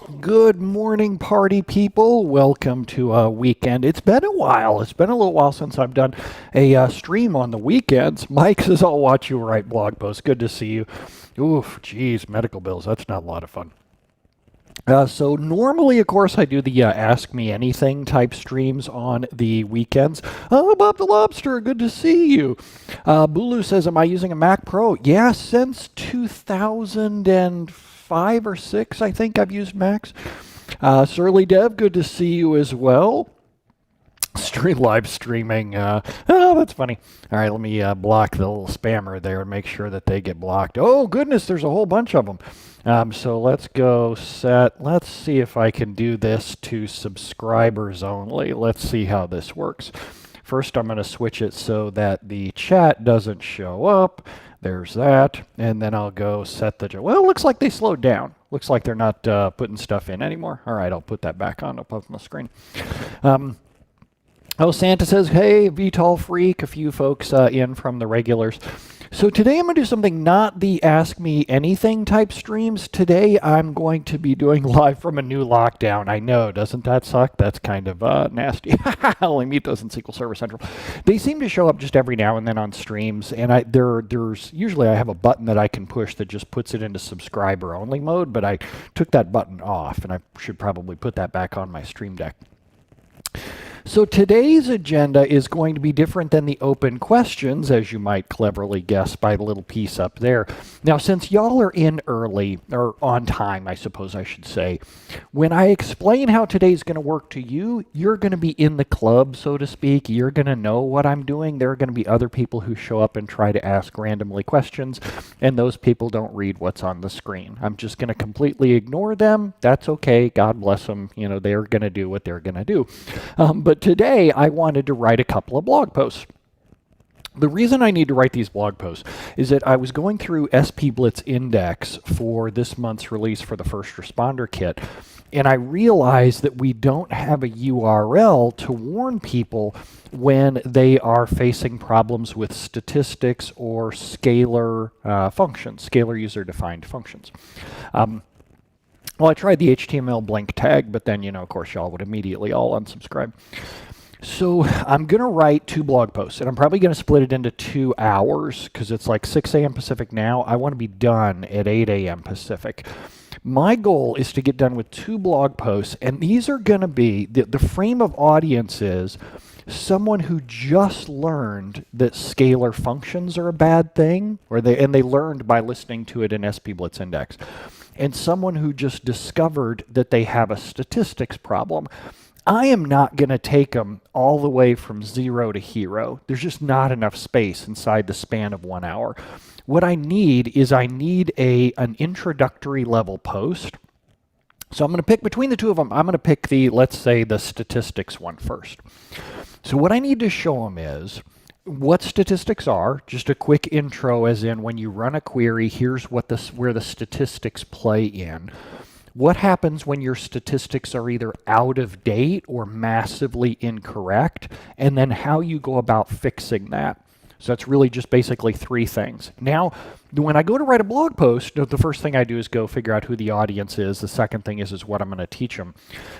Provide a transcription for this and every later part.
Good morning, party people. Welcome to a weekend. It's been a while. It's been a little while since I've done a stream on the weekends. Mike says, I'll watch you write blog posts. Good to see you. Oof, geez, medical bills. That's not a lot of fun. So normally, of course, I do the Ask Me Anything type streams on the weekends. Oh, Bob the Lobster, good to see you. Bulu says, am I using a Mac Pro? Yeah, since 2005 or 6, I think I've used Macs. Surly Dev, good to see you as well. Live streaming. Oh, that's funny. All right, let me block the little spammer there and make sure that they get blocked. Oh, goodness, there's a whole bunch of them. So let's go set. Let's see if I can do this to subscribers only. Let's see how this works. First, I'm going to switch it so that the chat doesn't show up. There's that. And then I'll go set the... Well, it looks like they slowed down. Looks like they're not putting stuff in anymore. All right, I'll put that back on up on the screen. Oh, Santa says, hey, VTOL freak, a few folks in from the regulars. So today I'm going to do something not the Ask Me Anything type streams. Today I'm going to be doing live from a new lockdown. I know, doesn't that suck? That's kind of nasty. Only meet those in SQL Server Central. They seem to show up just every now and then on streams, and there's usually I have a button that I can push that just puts it into subscriber only mode, but I took that button off, and I should probably put that back on my stream deck. So today's agenda is going to be different than the open questions, as you might cleverly guess by the little piece up there. Now, since y'all are in early, or on time, I suppose I should say, when I explain how today's going to work to you, you're going to be in the club, so to speak. You're going to know what I'm doing. There are going to be other people who show up and try to ask randomly questions, and those people don't read what's on the screen. I'm just going to completely ignore them. That's okay. God bless them. You know, they're going to do what they're going to do. But today, I wanted to write a couple of blog posts. The reason I need to write these blog posts is that I was going through SP Blitz Index for this month's release for the First Responder Kit, and I realized that we don't have a URL to warn people when they are facing problems with statistics or scalar functions, scalar user-defined functions. Well, I tried the HTML blank tag, but then, you know, of course, y'all would immediately all unsubscribe. So I'm going to write 2 blog posts, and I'm probably going to split it into 2 hours because it's like 6 a.m. Pacific now. I want to be done at 8 a.m. Pacific. My goal is to get done with 2 blog posts, and these are going to be, the frame of audience is someone who just learned that scalar functions are a bad thing, and they learned by listening to it in SP Blitz Index, and someone who just discovered that they have a statistics problem. I am not going to take them all the way from 0 to hero. There's just not enough space inside the span of 1 hour. What I need is an introductory level post. So I'm going to pick between the 2 of them. I'm going to pick let's say the statistics one first. So what I need to show them is what statistics are, just a quick intro as in when you run a query, here's where the statistics play in. What happens when your statistics are either out of date or massively incorrect, and then how you go about fixing that. So that's really just basically 3 things. Now, when I go to write a blog post, the first thing I do is go figure out who the audience is. The second thing is what I'm going to teach them.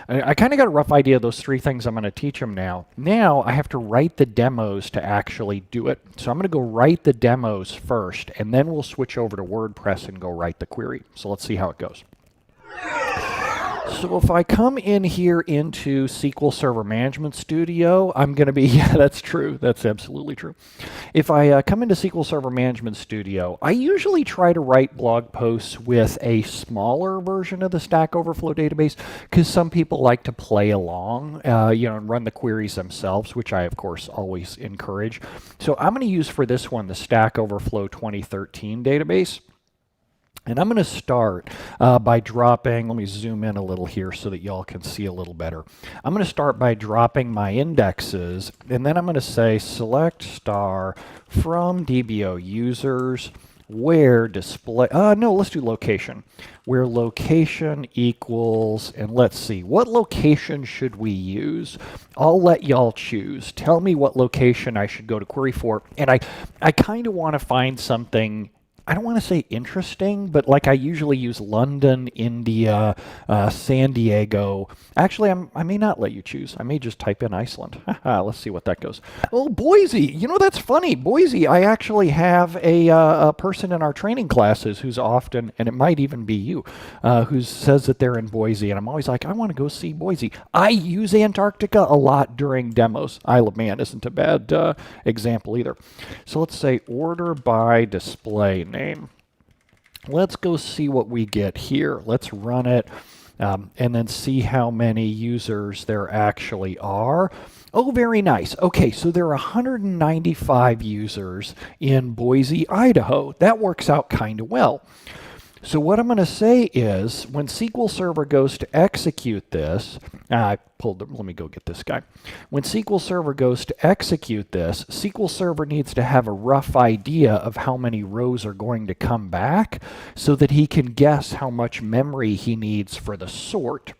I kind of got a rough idea of those 3 things I'm going to teach them now. Now I have to write the demos to actually do it. So I'm going to go write the demos first, and then we'll switch over to WordPress and go write the query. So let's see how it goes. So if I come in here into SQL Server Management Studio, I'm going to be, yeah, that's true. That's absolutely true. If I come into SQL Server Management Studio, I usually try to write blog posts with a smaller version of the Stack Overflow database because some people like to play along, and run the queries themselves, which I, of course, always encourage. So I'm going to use for this one the Stack Overflow 2013 database. And I'm going to start by dropping, let me zoom in a little here so that y'all can see a little better. I'm going to start by dropping my indexes, and then I'm going to say select star from DBO users where display, no, let's do location. Where location equals, and let's see, what location should we use? I'll let y'all choose. Tell me what location I should go to query for. And I kind of want to find something I don't want to say interesting, but like I usually use London, India, San Diego. Actually, I may not let you choose. I may just type in Iceland. Let's see what that goes. Oh, Boise. You know, that's funny. Boise, I actually have a person in our training classes who's often, and it might even be you, who says that they're in Boise. And I'm always like, I want to go see Boise. I use Antarctica a lot during demos. Isle of Man isn't a bad example either. So let's say order by display name. Let's go see what we get here. Let's run it and then see how many users there actually are. Oh, very nice. Okay, so there are 195 users in Boise, Idaho. That works out kind of well. So what I'm going to say is when SQL Server goes to execute this, let me go get this guy. When SQL Server goes to execute this, SQL Server needs to have a rough idea of how many rows are going to come back so that he can guess how much memory he needs for the sort.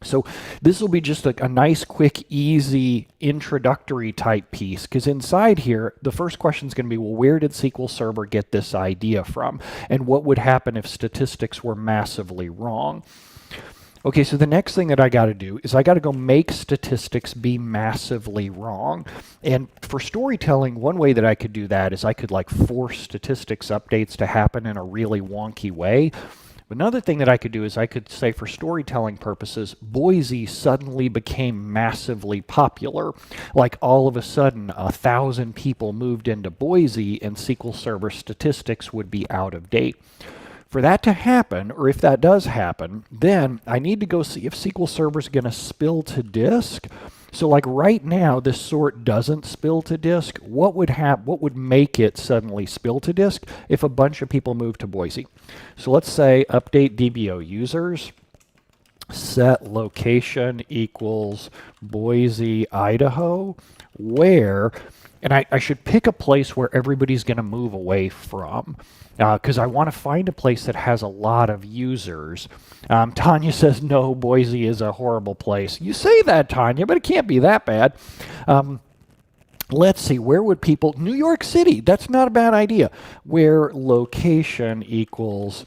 So this will be just a nice, quick, easy introductory type piece, because inside here, the first question is going to be, well, where did SQL Server get this idea from? And what would happen if statistics were massively wrong? Okay, so the next thing that I got to do is I got to go make statistics be massively wrong. And for storytelling, one way that I could do that is I could like force statistics updates to happen in a really wonky way. Another thing that I could do is I could say for storytelling purposes, Boise suddenly became massively popular. Like all of a sudden, 1,000 people moved into Boise and SQL Server statistics would be out of date. For that to happen, or if that does happen, then I need to go see if SQL Server is going to spill to disk. So like right now, this sort doesn't spill to disk. What would make it suddenly spill to disk if a bunch of people move to Boise? So let's say update DBO users, set location equals Boise, Idaho, where, and I should pick a place where everybody's going to move away from, because I want to find a place that has a lot of users. Tanya says, no, Boise is a horrible place. You say that, Tanya, but it can't be that bad. Let's see, where would people, New York City, that's not a bad idea. Where location equals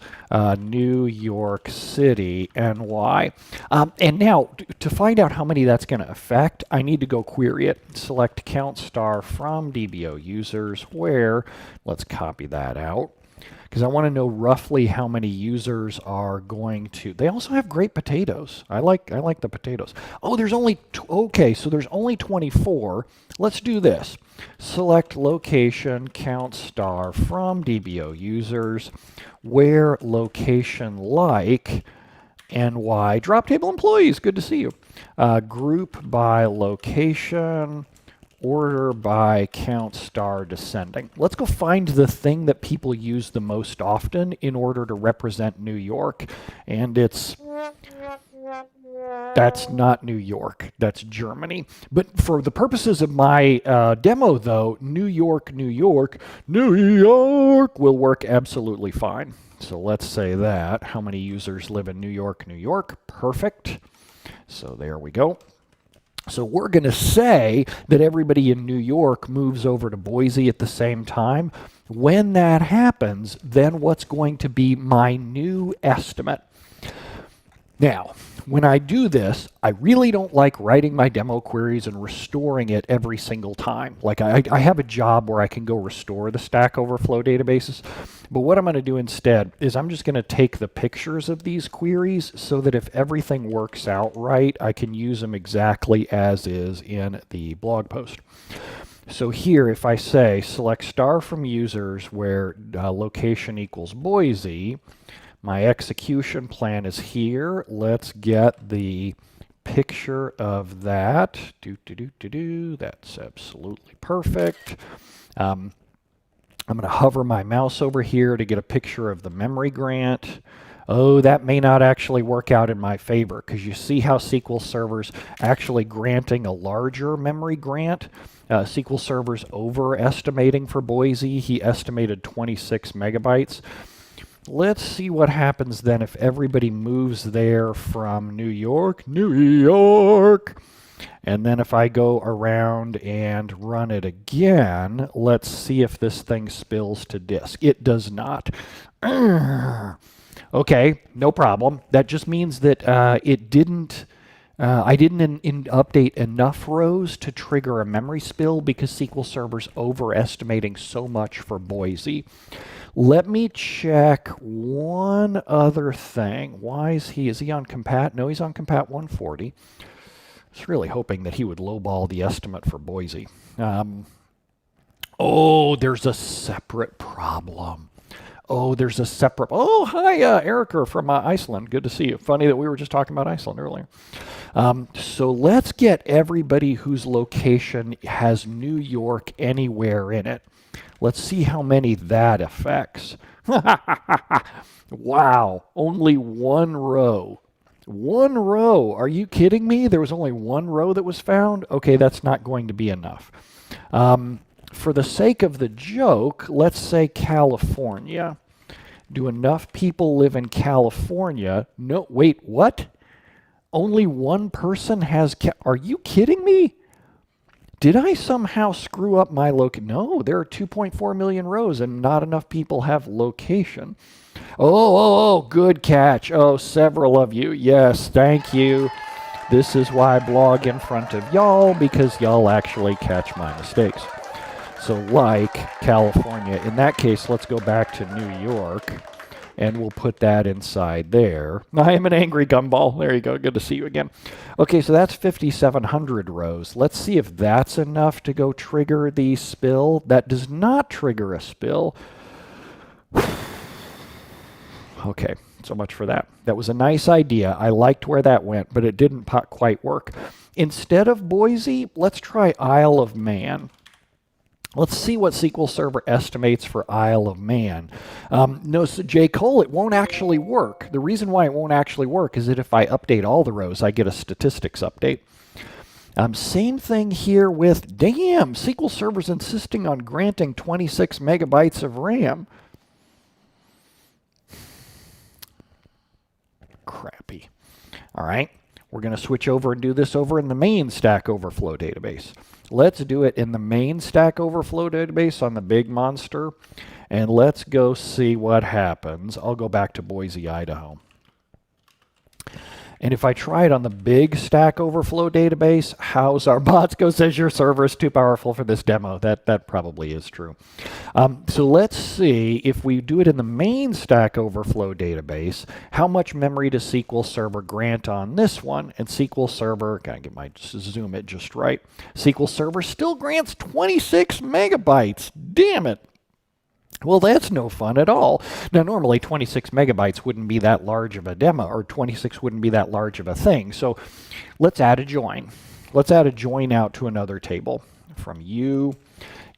New York City, NY. And now, to find out how many that's going to affect, I need to go query it. Select count star from DBO users, where, let's copy that out, because I want to know roughly how many users are going to. They also have great potatoes. I like the potatoes. Oh, there's only okay, so there's only 24. Let's do this. Select location count star from DBO users, where location like NY drop table employees. Good to see you. Group by location. Order by count star descending. Let's go find the thing that people use the most often in order to represent New York. And that's not New York, that's Germany. But for the purposes of my demo though, New York, New York, New York will work absolutely fine. So let's say that. How many users live in New York, New York? Perfect. So there we go. So we're going to say that everybody in New York moves over to Boise at the same time. When that happens, then what's going to be my new estimate? Now, when I do this, I really don't like writing my demo queries and restoring it every single time. Like I have a job where I can go restore the Stack Overflow databases, but what I'm going to do instead is I'm just going to take the pictures of these queries so that if everything works out right, I can use them exactly as is in the blog post. So here, if I say select star from users where location equals Boise, my execution plan is here. Let's get the picture of that. That's absolutely perfect. I'm going to hover my mouse over here to get a picture of the memory grant. Oh, that may not actually work out in my favor, because you see how SQL Server's actually granting a larger memory grant. SQL Server's overestimating for Boise. He estimated 26 megabytes. Let's see what happens then if everybody moves there from New York, New York. And then if I go around and run it again, let's see if this thing spills to disk. It does not. Okay, no problem. That just means that it didn't. I didn't update enough rows to trigger a memory spill because SQL Server's overestimating so much for Boise. Let me check one other thing. Why is he on compat? No, he's on compat 140. I was really hoping that he would lowball the estimate for Boise. Oh, there's a separate problem. Oh, there's a separate. Oh, hi, Erica from Iceland. Good to see you. Funny that we were just talking about Iceland earlier. So let's get everybody whose location has New York anywhere in it. Let's see how many that affects. Wow, only one row. One row. Are you kidding me? There was only one row that was found? Okay, that's not going to be enough. For the sake of the joke, let's say California. Do enough people live in California? No, wait, what? Only one person has... Are you kidding me? Did I somehow screw up my location? No, there are 2.4 million rows and not enough people have location. Oh, good catch. Oh, several of you. Yes, thank you. This is why I blog in front of y'all, because y'all actually catch my mistakes. So like California, in that case, let's go back to New York, and we'll put that inside there. I am an angry gumball. There you go. Good to see you again. Okay, so that's 5,700 rows. Let's see if that's enough to go trigger the spill. That does not trigger a spill. Okay, so much for that. That was a nice idea. I liked where that went, but it didn't quite work. Instead of Boise, let's try Isle of Man. Let's see what SQL Server estimates for Isle of Man. No, so J. Cole, it won't actually work. The reason why it won't actually work is that if I update all the rows, I get a statistics update. Same thing here with, damn, SQL Server's insisting on granting 26 megabytes of RAM. Crappy. All right, we're going to switch over and do this over in the main Stack Overflow database. Let's do it in the main Stack Overflow database on the big monster, and let's go see what happens. I'll go back to Boise, Idaho. And if I try it on the big Stack Overflow database, how's our Botsko says your server is too powerful for this demo. That probably is true. So let's see if we do it in the main Stack Overflow database, how much memory does SQL Server grant on this one? And SQL Server, gotta get my zoom it just right. SQL Server still grants 26 megabytes. Damn it. Well, that's no fun at all. Now, normally 26 megabytes wouldn't be that large of a demo, or 26 wouldn't be that large of a thing. So let's add a join. Let's add a join out to another table. From U,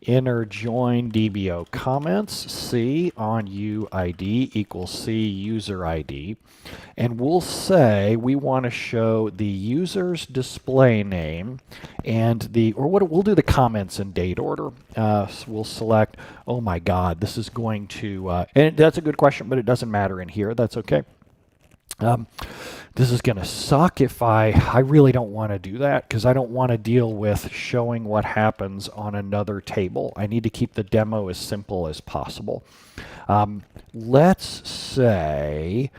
inner join DBO comments, C on UID equals C user ID. And we'll say we want to show the user's display name and we'll do the comments in date order. So we'll select, oh my God, this is going to, and that's a good question, but it doesn't matter in here. That's okay. This is going to suck if I really don't want to do that because I don't want to deal with showing what happens on another table. I need to keep the demo as simple as possible. Let's say,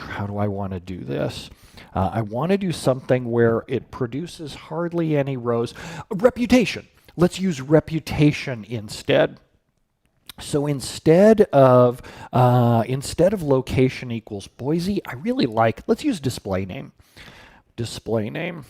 how do I want to do this? I want to do something where it produces hardly any rows. Reputation. Let's use reputation instead. So instead of location equals Boise, I really like, let's use display name. Display name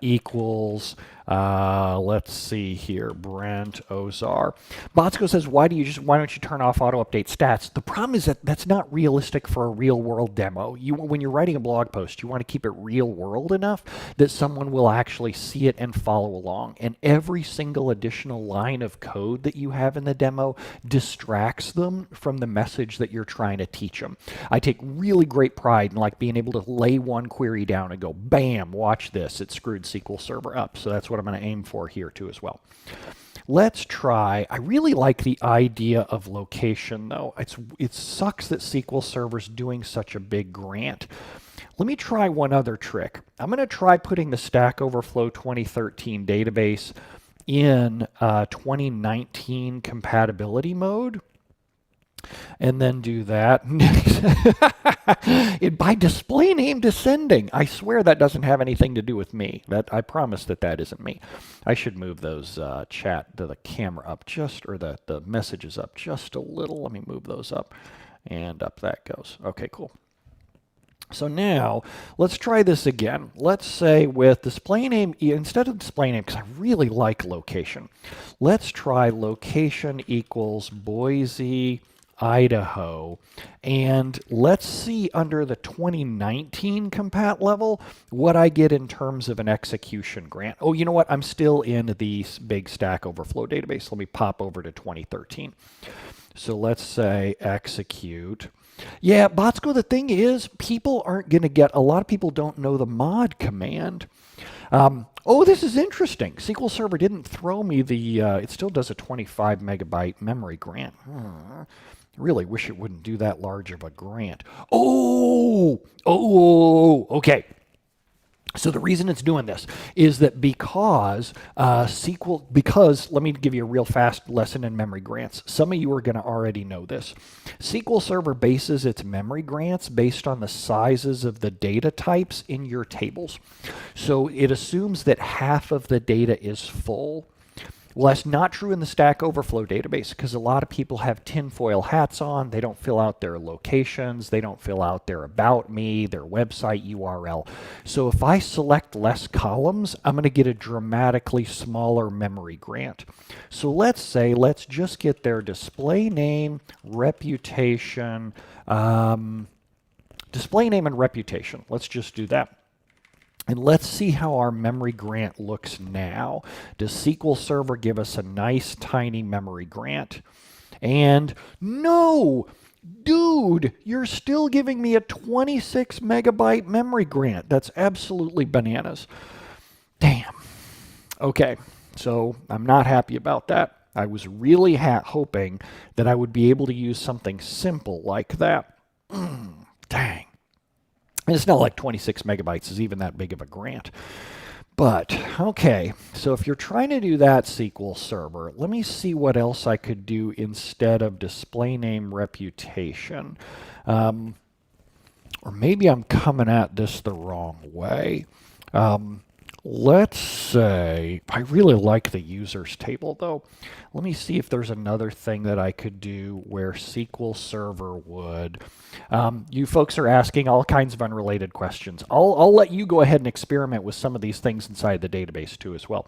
equals, let's see here, Brent Ozar. Botsko says, why don't you turn off auto update stats? The problem is that that's not realistic for a real world demo. When you're writing a blog post, you want to keep it real world enough that someone will actually see it and follow along. And every single additional line of code that you have in the demo distracts them from the message that you're trying to teach them. I take really great pride in like being able to lay one query down and go, bam, watch this. It screwed SQL Server up. So that's what I'm going to aim for here too as well. Let's try, I really like the idea of location though. It sucks that SQL Server's doing such a big grant. Let me try one other trick. I'm going to try putting the Stack Overflow 2013 database in 2019 compatibility mode. And then do that. By display name descending. I swear that doesn't have anything to do with me. I promise that isn't me. I should move those the camera up or the messages up just a little. Let me move those up, and up that goes. Okay, cool. So now let's try this again. Let's say with display name, instead of display name, because I really like location, let's try location equals Boise, Idaho, and let's see under the 2019 compat level what I get in terms of an execution grant. Oh, you know what? I'm still in the big Stack Overflow database. Let me pop over to 2013. So let's say execute. Yeah, Botsko, the thing is, people aren't going to a lot of people don't know the mod command. Oh, this is interesting. SQL Server didn't throw me it still does a 25 megabyte memory grant. Really wish it wouldn't do that large of a grant. Okay. So the reason it's doing this is that because let me give you a real fast lesson in memory grants. Some of you are going to already know this. SQL Server bases its memory grants based on the sizes of the data types in your tables. So it assumes that half of the data is full. Well, that's not true in the Stack Overflow database because a lot of people have tinfoil hats on. They don't fill out their locations. They don't fill out their about me, their website URL. So if I select less columns, I'm going to get a dramatically smaller memory grant. So let's just get their display name, reputation, display name and reputation. Let's just do that. And let's see how our memory grant looks now. Does SQL Server give us a nice tiny memory grant? And no, dude, you're still giving me a 26 megabyte memory grant. That's absolutely bananas. Damn. Okay, so I'm not happy about that. I was really hoping that I would be able to use something simple like that. Dang. And it's not like 26 megabytes is even that big of a grant. But, okay, so if you're trying to do that SQL Server, let me see what else I could do instead of display name reputation. Or maybe I'm coming at this the wrong way. Let's say, I really like the users table though. Let me see if there's another thing that I could do where SQL Server would. You folks are asking all kinds of unrelated questions. I'll let you go ahead and experiment with some of these things inside the database too as well.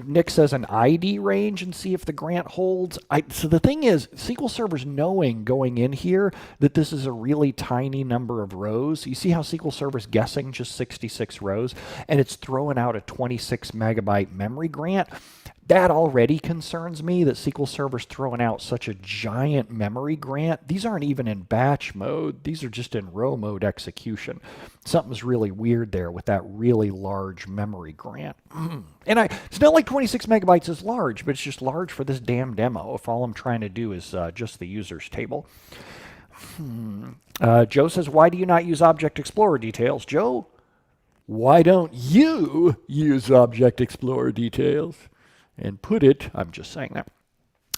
Nick says an ID range and see if the grant holds. So the thing is, SQL Server's knowing going in here that this is a really tiny number of rows. You see how SQL Server's guessing just 66 rows, and it's throwing out a 26 megabyte memory grant. That already concerns me that SQL Server's throwing out such a giant memory grant. These aren't even in batch mode. These are just in row mode execution. Something's really weird there with that really large memory grant. And it's not like 26 megabytes is large, but it's just large for this damn demo if all I'm trying to do is just the users table. Joe says, why do you not use Object Explorer details? Joe, why don't you use Object Explorer details? And put it, I'm just saying that.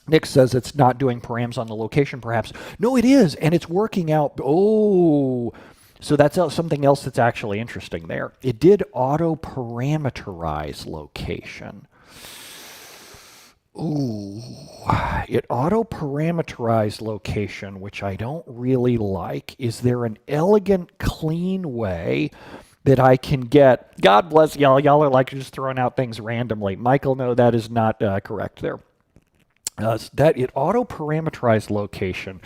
Nick says it's not doing params on the location, perhaps. No, it is, and it's working out. Oh, so that's something else that's actually interesting there. It did auto-parameterize location. Ooh, it auto-parameterized location, which I don't really like. Is there an elegant, clean way that I can get? God bless y'all. Y'all are like just throwing out things randomly. Michael, no, that is not correct there. That it auto-parameterized location.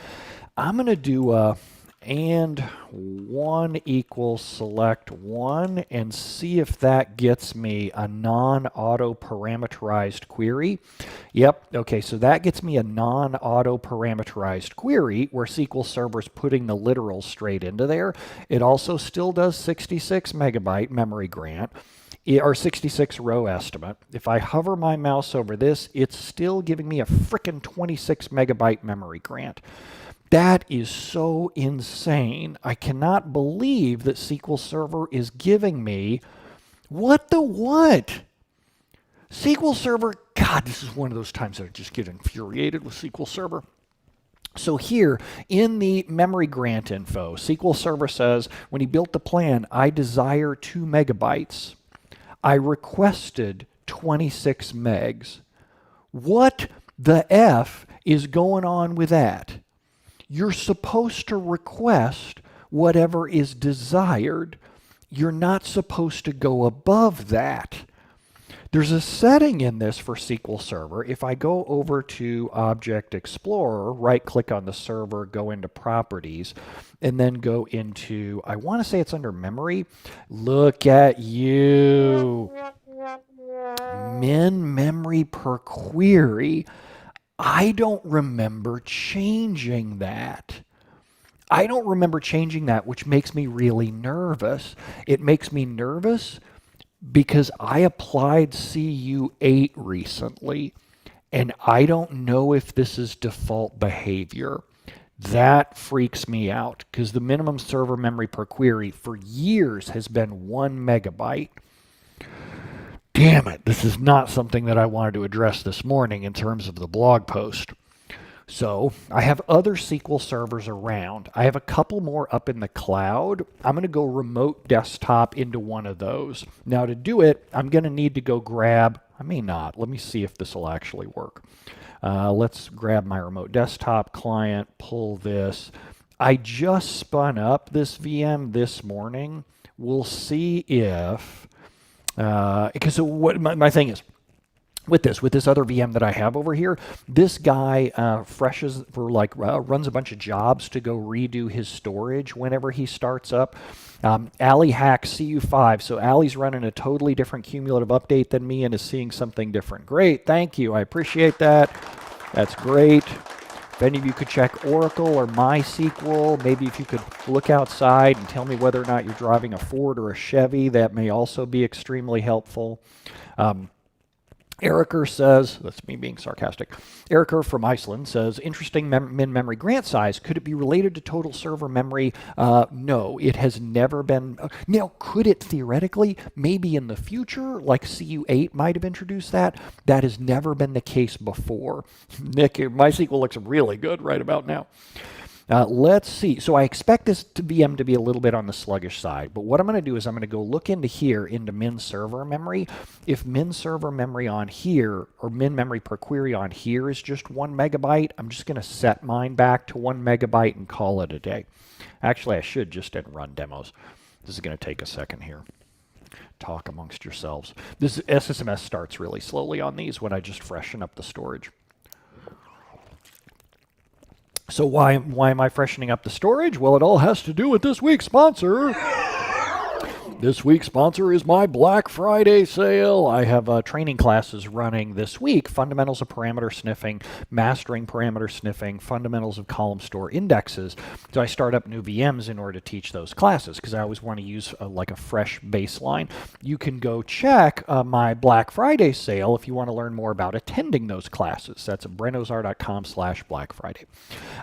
I'm going to do and 1 equals select 1 and see if that gets me a non-auto-parameterized query. Yep, okay, so that gets me a non-auto-parameterized query where SQL Server's putting the literals straight into there. It also still does 66 megabyte memory grant. our 66 row estimate. If I hover my mouse over this, it's still giving me a frickin' 26 megabyte memory grant. That is so insane. I cannot believe that SQL Server is giving me what the what? SQL Server, God, this is one of those times that I just get infuriated with SQL Server. So here in the memory grant info, SQL Server says, when he built the plan, I desire 2 megabytes. I requested 26 megs. What the F is going on with that? You're supposed to request whatever is desired. You're not supposed to go above that. There's a setting in this for SQL Server. If I go over to Object Explorer, right-click on the server, go into Properties, and then go into, I want to say it's under Memory. Look at you. Min memory per query. I don't remember changing that. I don't remember changing that, which makes me really nervous. It makes me nervous because I applied CU8 recently, and I don't know if this is default behavior. That freaks me out because the minimum server memory per query for years has been 1 megabyte. Damn it, this is not something that I wanted to address this morning in terms of the blog post. So I have other SQL servers around. I have a couple more up in the cloud. I'm going to go remote desktop into one of those. Now to do it, I'm going to need to go grab, I may not, let me see if this will actually work. Let's grab my remote desktop client, pull this. I just spun up this VM this morning. We'll see if, because what my thing is, with this other VM that I have over here, this guy runs a bunch of jobs to go redo his storage whenever he starts up. Ali hacks CU5, so Ali's running a totally different cumulative update than me and is seeing something different. Great, thank you, I appreciate that. That's great. If any of you could check Oracle or MySQL, maybe if you could look outside and tell me whether or not you're driving a Ford or a Chevy, that may also be extremely helpful. Eriker says, that's me being sarcastic, Eriker from Iceland says, interesting min memory grant size. Could it be related to total server memory? No, it has never been. Now, could it theoretically? Maybe in the future, like CU8 might have introduced that. That has never been the case before. Nick, MySQL looks really good right about now. Let's see. So I expect this VM to be a little bit on the sluggish side, but what I'm going to do is I'm going to go look into here into min server memory. If min server memory on here, or min memory per query on here is just 1 megabyte, I'm just going to set mine back to 1 megabyte and call it a day. Actually, I should just run demos. This is going to take a second here. Talk amongst yourselves. This SSMS starts really slowly on these when I just freshen up the storage. So why am I freshening up the storage? Well, it all has to do with this week's sponsor. This week's sponsor is my Black Friday sale. I have training classes running this week. Fundamentals of parameter sniffing, mastering parameter sniffing, fundamentals of column store indexes. So I start up new VMs in order to teach those classes because I always want to use like a fresh baseline. You can go check my Black Friday sale if you want to learn more about attending those classes. That's at brentozar.com/Black Friday.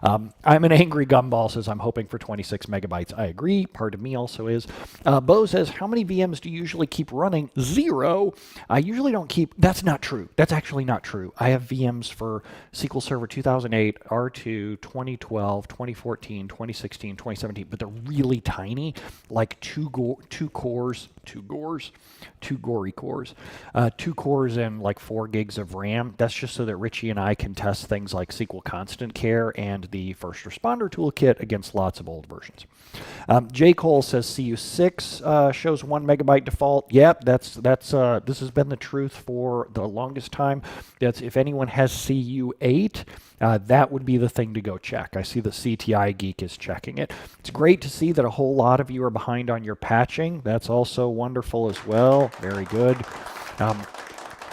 I'm an angry gumball, says I'm hoping for 26 megabytes. I agree. Part of me also is. Bo says, how many VMs do you usually keep running? 0. I usually don't keep, that's not true. That's actually not true. I have VMs for SQL Server 2008, R2, 2012, 2014, 2016, 2017, but they're really tiny, like two cores and like 4 gigs of RAM. That's just so that Richie and I can test things like SQL Constant Care and the First Responder Toolkit against lots of old versions. J. Cole says CU6 shows 1 megabyte default. Yep, this has been the truth for the longest time. That's if anyone has CU8, that would be the thing to go check. I see the CTI Geek is checking it. It's great to see that a whole lot of you are behind on your patching. That's also wonderful as well. Very good.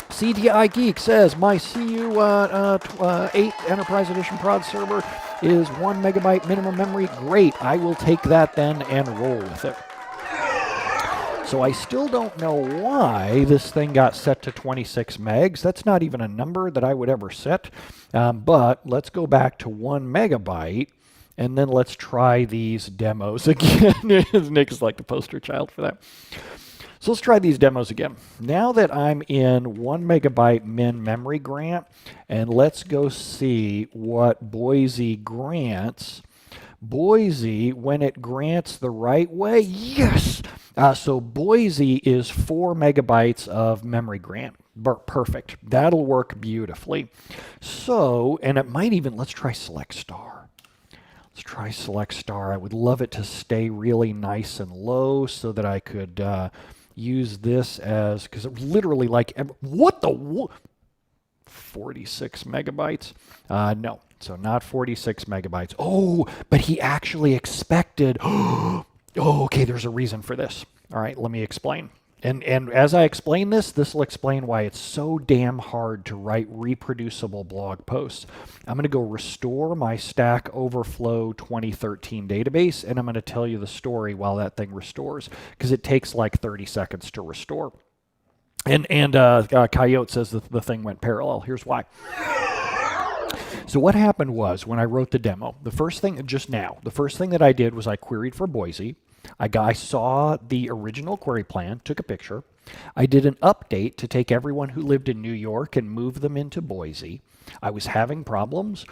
CTI Geek says my CU8 Enterprise Edition prod server is 1 megabyte minimum memory. Great. I will take that then and roll with it. So I still don't know why this thing got set to 26 megs. That's not even a number that I would ever set. But let's go back to 1 megabyte. And then let's try these demos again. Nick's like the poster child for that. So let's try these demos again. Now that I'm in 1 megabyte min memory grant, and let's go see what Boise grants. Boise, when it grants the right way, yes! So Boise is 4 megabytes of memory grant. Perfect. That'll work beautifully. So, and it might even, let's try Select Star. Let's try Select Star. I would love it to stay really nice and low so that I could use this as, because it literally like, what the, 46 megabytes? No, so not 46 megabytes. Oh, but he actually expected, oh, okay, there's a reason for this. All right, let me explain. And as I explain this, this will explain why it's so damn hard to write reproducible blog posts. I'm going to go restore my Stack Overflow 2013 database, and I'm going to tell you the story while that thing restores, because it takes like 30 seconds to restore. And Coyote says that the thing went parallel. Here's why. So what happened was, when I wrote the demo, the first thing that I did was I queried for Boise. I saw the original query plan, took a picture. I did an update to take everyone who lived in New York and move them into Boise. I was having problems.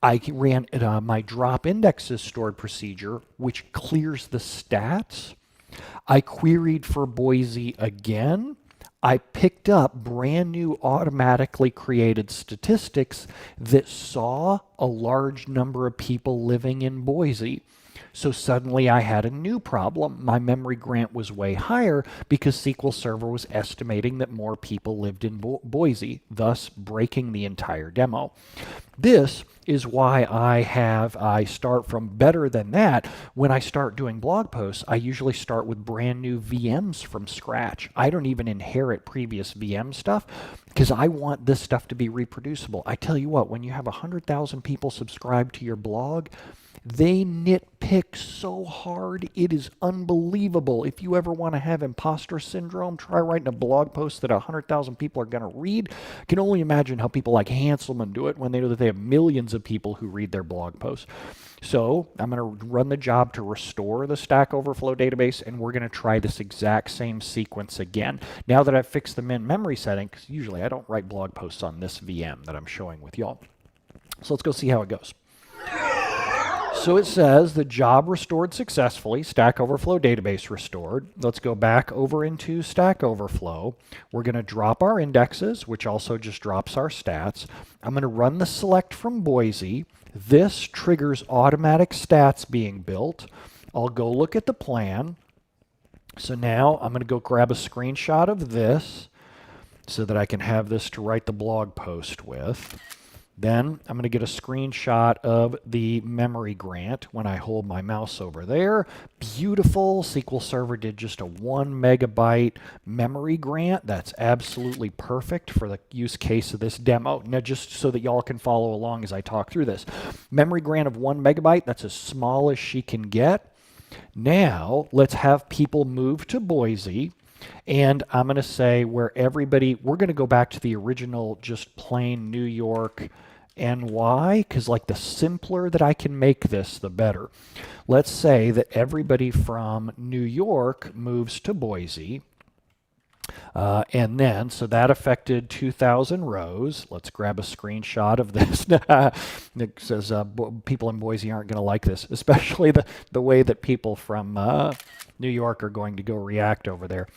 I ran my drop indexes stored procedure, which clears the stats. I queried for Boise again. I picked up brand new automatically created statistics that saw a large number of people living in Boise. So suddenly I had a new problem. My memory grant was way higher because SQL Server was estimating that more people lived in Boise, thus breaking the entire demo. This is why I start from better than that. When I start doing blog posts, I usually start with brand new VMs from scratch. I don't even inherit previous VM stuff because I want this stuff to be reproducible. I tell you what, when you have 100,000 people subscribe to your blog, they nitpick so hard, it is unbelievable. If you ever want to have imposter syndrome, try writing a blog post that 100,000 people are going to read. I can only imagine how people like Hanselman do it when they know that they have millions of people who read their blog posts. So I'm going to run the job to restore the Stack Overflow database, and we're going to try this exact same sequence again. Now that I've fixed the min memory setting, because usually I don't write blog posts on this VM that I'm showing with y'all. So let's go see how it goes. So it says the job restored successfully, Stack Overflow database restored. Let's go back over into Stack Overflow. We're going to drop our indexes, which also just drops our stats. I'm going to run the select from Boise. This triggers automatic stats being built. I'll go look at the plan. So now I'm going to go grab a screenshot of this so that I can have this to write the blog post with. Then I'm going to get a screenshot of the memory grant when I hold my mouse over there. Beautiful. SQL Server did just a 1 megabyte memory grant. That's absolutely perfect for the use case of this demo. Now, just so that y'all can follow along as I talk through this. Memory grant of 1 megabyte, that's as small as she can get. Now, let's have people move to Boise. And I'm going to say where everybody, we're going to go back to the original just plain New York NY, because like the simpler that I can make this, the better. Let's say that everybody from New York moves to Boise. And then, so that affected 2,000 rows. Let's grab a screenshot of this. It says people in Boise aren't going to like this, especially the way that people from New York are going to go react over there.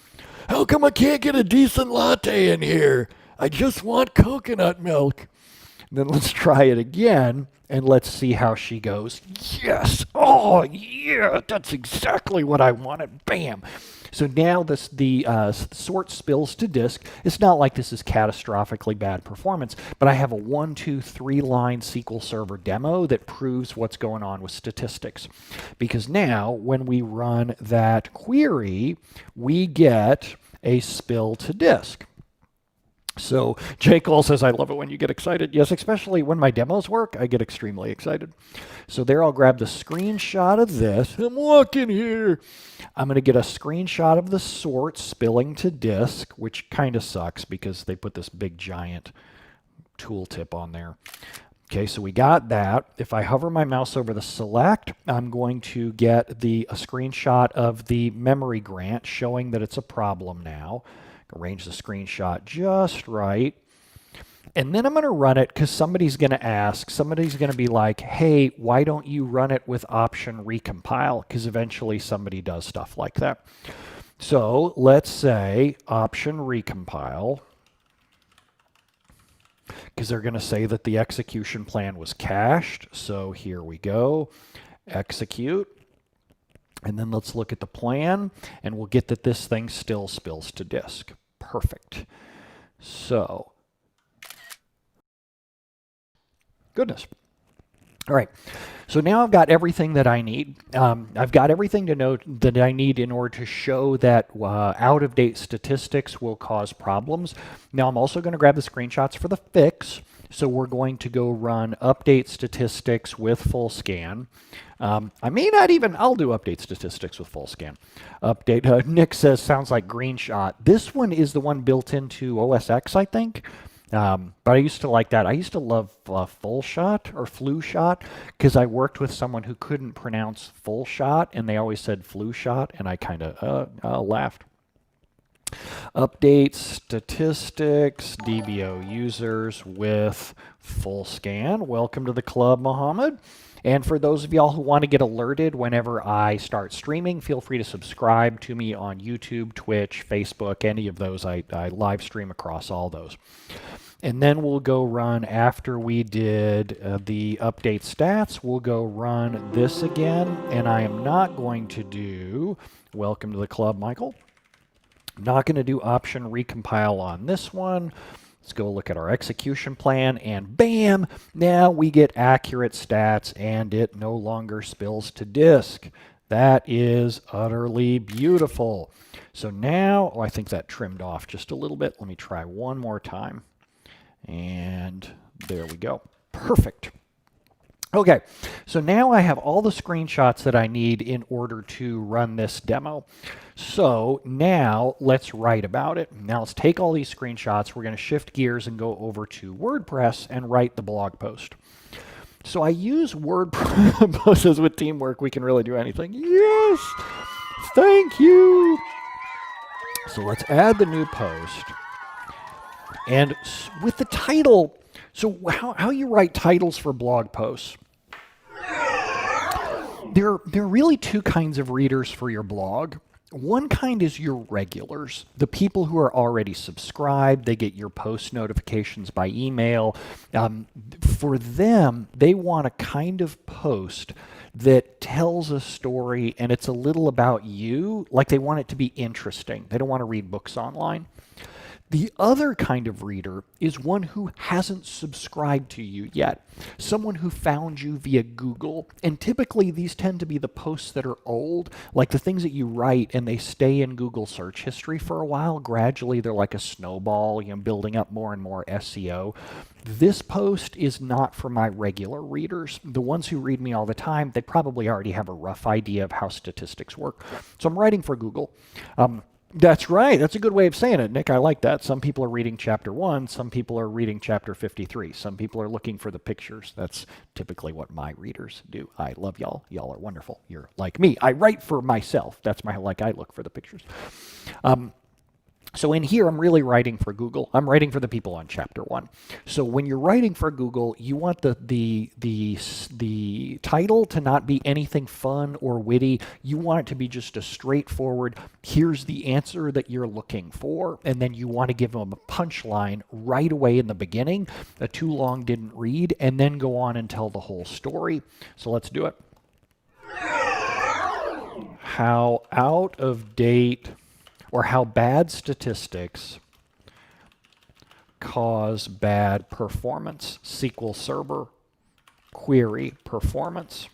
How come I can't get a decent latte in here? I just want coconut milk. Then let's try it again, and let's see how she goes. Yes! Oh, yeah! That's exactly what I wanted. Bam! So now the sort spills to disk. It's not like this is catastrophically bad performance, but I have a 1, 2, 3 line SQL Server demo that proves what's going on with statistics. Because now, when we run that query, we get a spill to disk. So J. Cole says, I love it when you get excited. Yes, especially when my demos work, I get extremely excited. So there, I'll grab the screenshot of this. I'm walking here. I'm going to get a screenshot of the sort spilling to disk, which kind of sucks because they put this big giant tooltip on there. Okay, so we got that. If I hover my mouse over the select, I'm going to get a screenshot of the memory grant showing that it's a problem now. Arrange the screenshot just right. And then I'm going to run it because somebody's going to ask, somebody's going to be like, hey, why don't you run it with option recompile? Because eventually somebody does stuff like that. So let's say option recompile, because they're going to say that the execution plan was cached. So here we go, execute. And then let's look at the plan, and we'll get that this thing still spills to disk. Perfect. So, goodness. All right, so now I've got everything that I need. I've got everything to know that I need in order to show that out-of-date statistics will cause problems. Now I'm also going to grab the screenshots for the fix. So we're going to go run update statistics with full scan. I may not even, I'll do update statistics with full scan. Update, Nick says, sounds like green shot. This one is the one built into OS X, I think. But I used to like that. I used to love full shot or flu shot because I worked with someone who couldn't pronounce full shot and they always said flu shot, and I kind of laughed. Update statistics, DBO users with full scan. Welcome to the club, Mohammed. And for those of y'all who want to get alerted whenever I start streaming, feel free to subscribe to me on YouTube, Twitch, Facebook, any of those. I live stream across all those. And then we'll go run, after we did the update stats, we'll go run this again. And I am not going to do, welcome to the club, Michael. I'm not going to do option recompile on this one. Let's go look at our execution plan, and bam, now we get accurate stats and it no longer spills to disk. That is utterly beautiful. So now, I think that trimmed off just a little bit. Let me try one more time. And there we go. Perfect. Okay, so now I have all the screenshots that I need in order to run this demo. So now let's write about it. Now let's take all these screenshots. We're going to shift gears and go over to WordPress and write the blog post. So I use WordPress with teamwork. We can really do anything. Yes, thank you. So let's add the new post. And with the title, so how you write titles for blog posts. There are really two kinds of readers for your blog. One kind is your regulars, the people who are already subscribed. They get your post notifications by email. For them, they want a kind of post that tells a story and it's a little about you, like they want it to be interesting. They don't want to read books online. The other kind of reader is one who hasn't subscribed to you yet, someone who found you via Google. And typically these tend to be the posts that are old, like the things that you write and they stay in Google search history for a while. Gradually they're like a snowball, building up more and more SEO. This post is not for my regular readers. The ones who read me all the time, they probably already have a rough idea of how statistics work. So I'm writing for Google. That's right. That's a good way of saying it, Nick. I like that. Some people are reading chapter 1. Some people are reading chapter 53. Some people are looking for the pictures. That's typically what my readers do. I love y'all. Y'all are wonderful. You're like me. I write for myself. That's I look for the pictures. So in here, I'm really writing for Google. I'm writing for the people on chapter 1. So when you're writing for Google, you want the title to not be anything fun or witty. You want it to be just a straightforward, here's the answer that you're looking for, and then you want to give them a punchline right away in the beginning, a too long didn't read, and then go on and tell the whole story. So let's do it. How out of date or how bad statistics cause bad performance. SQL Server query performance.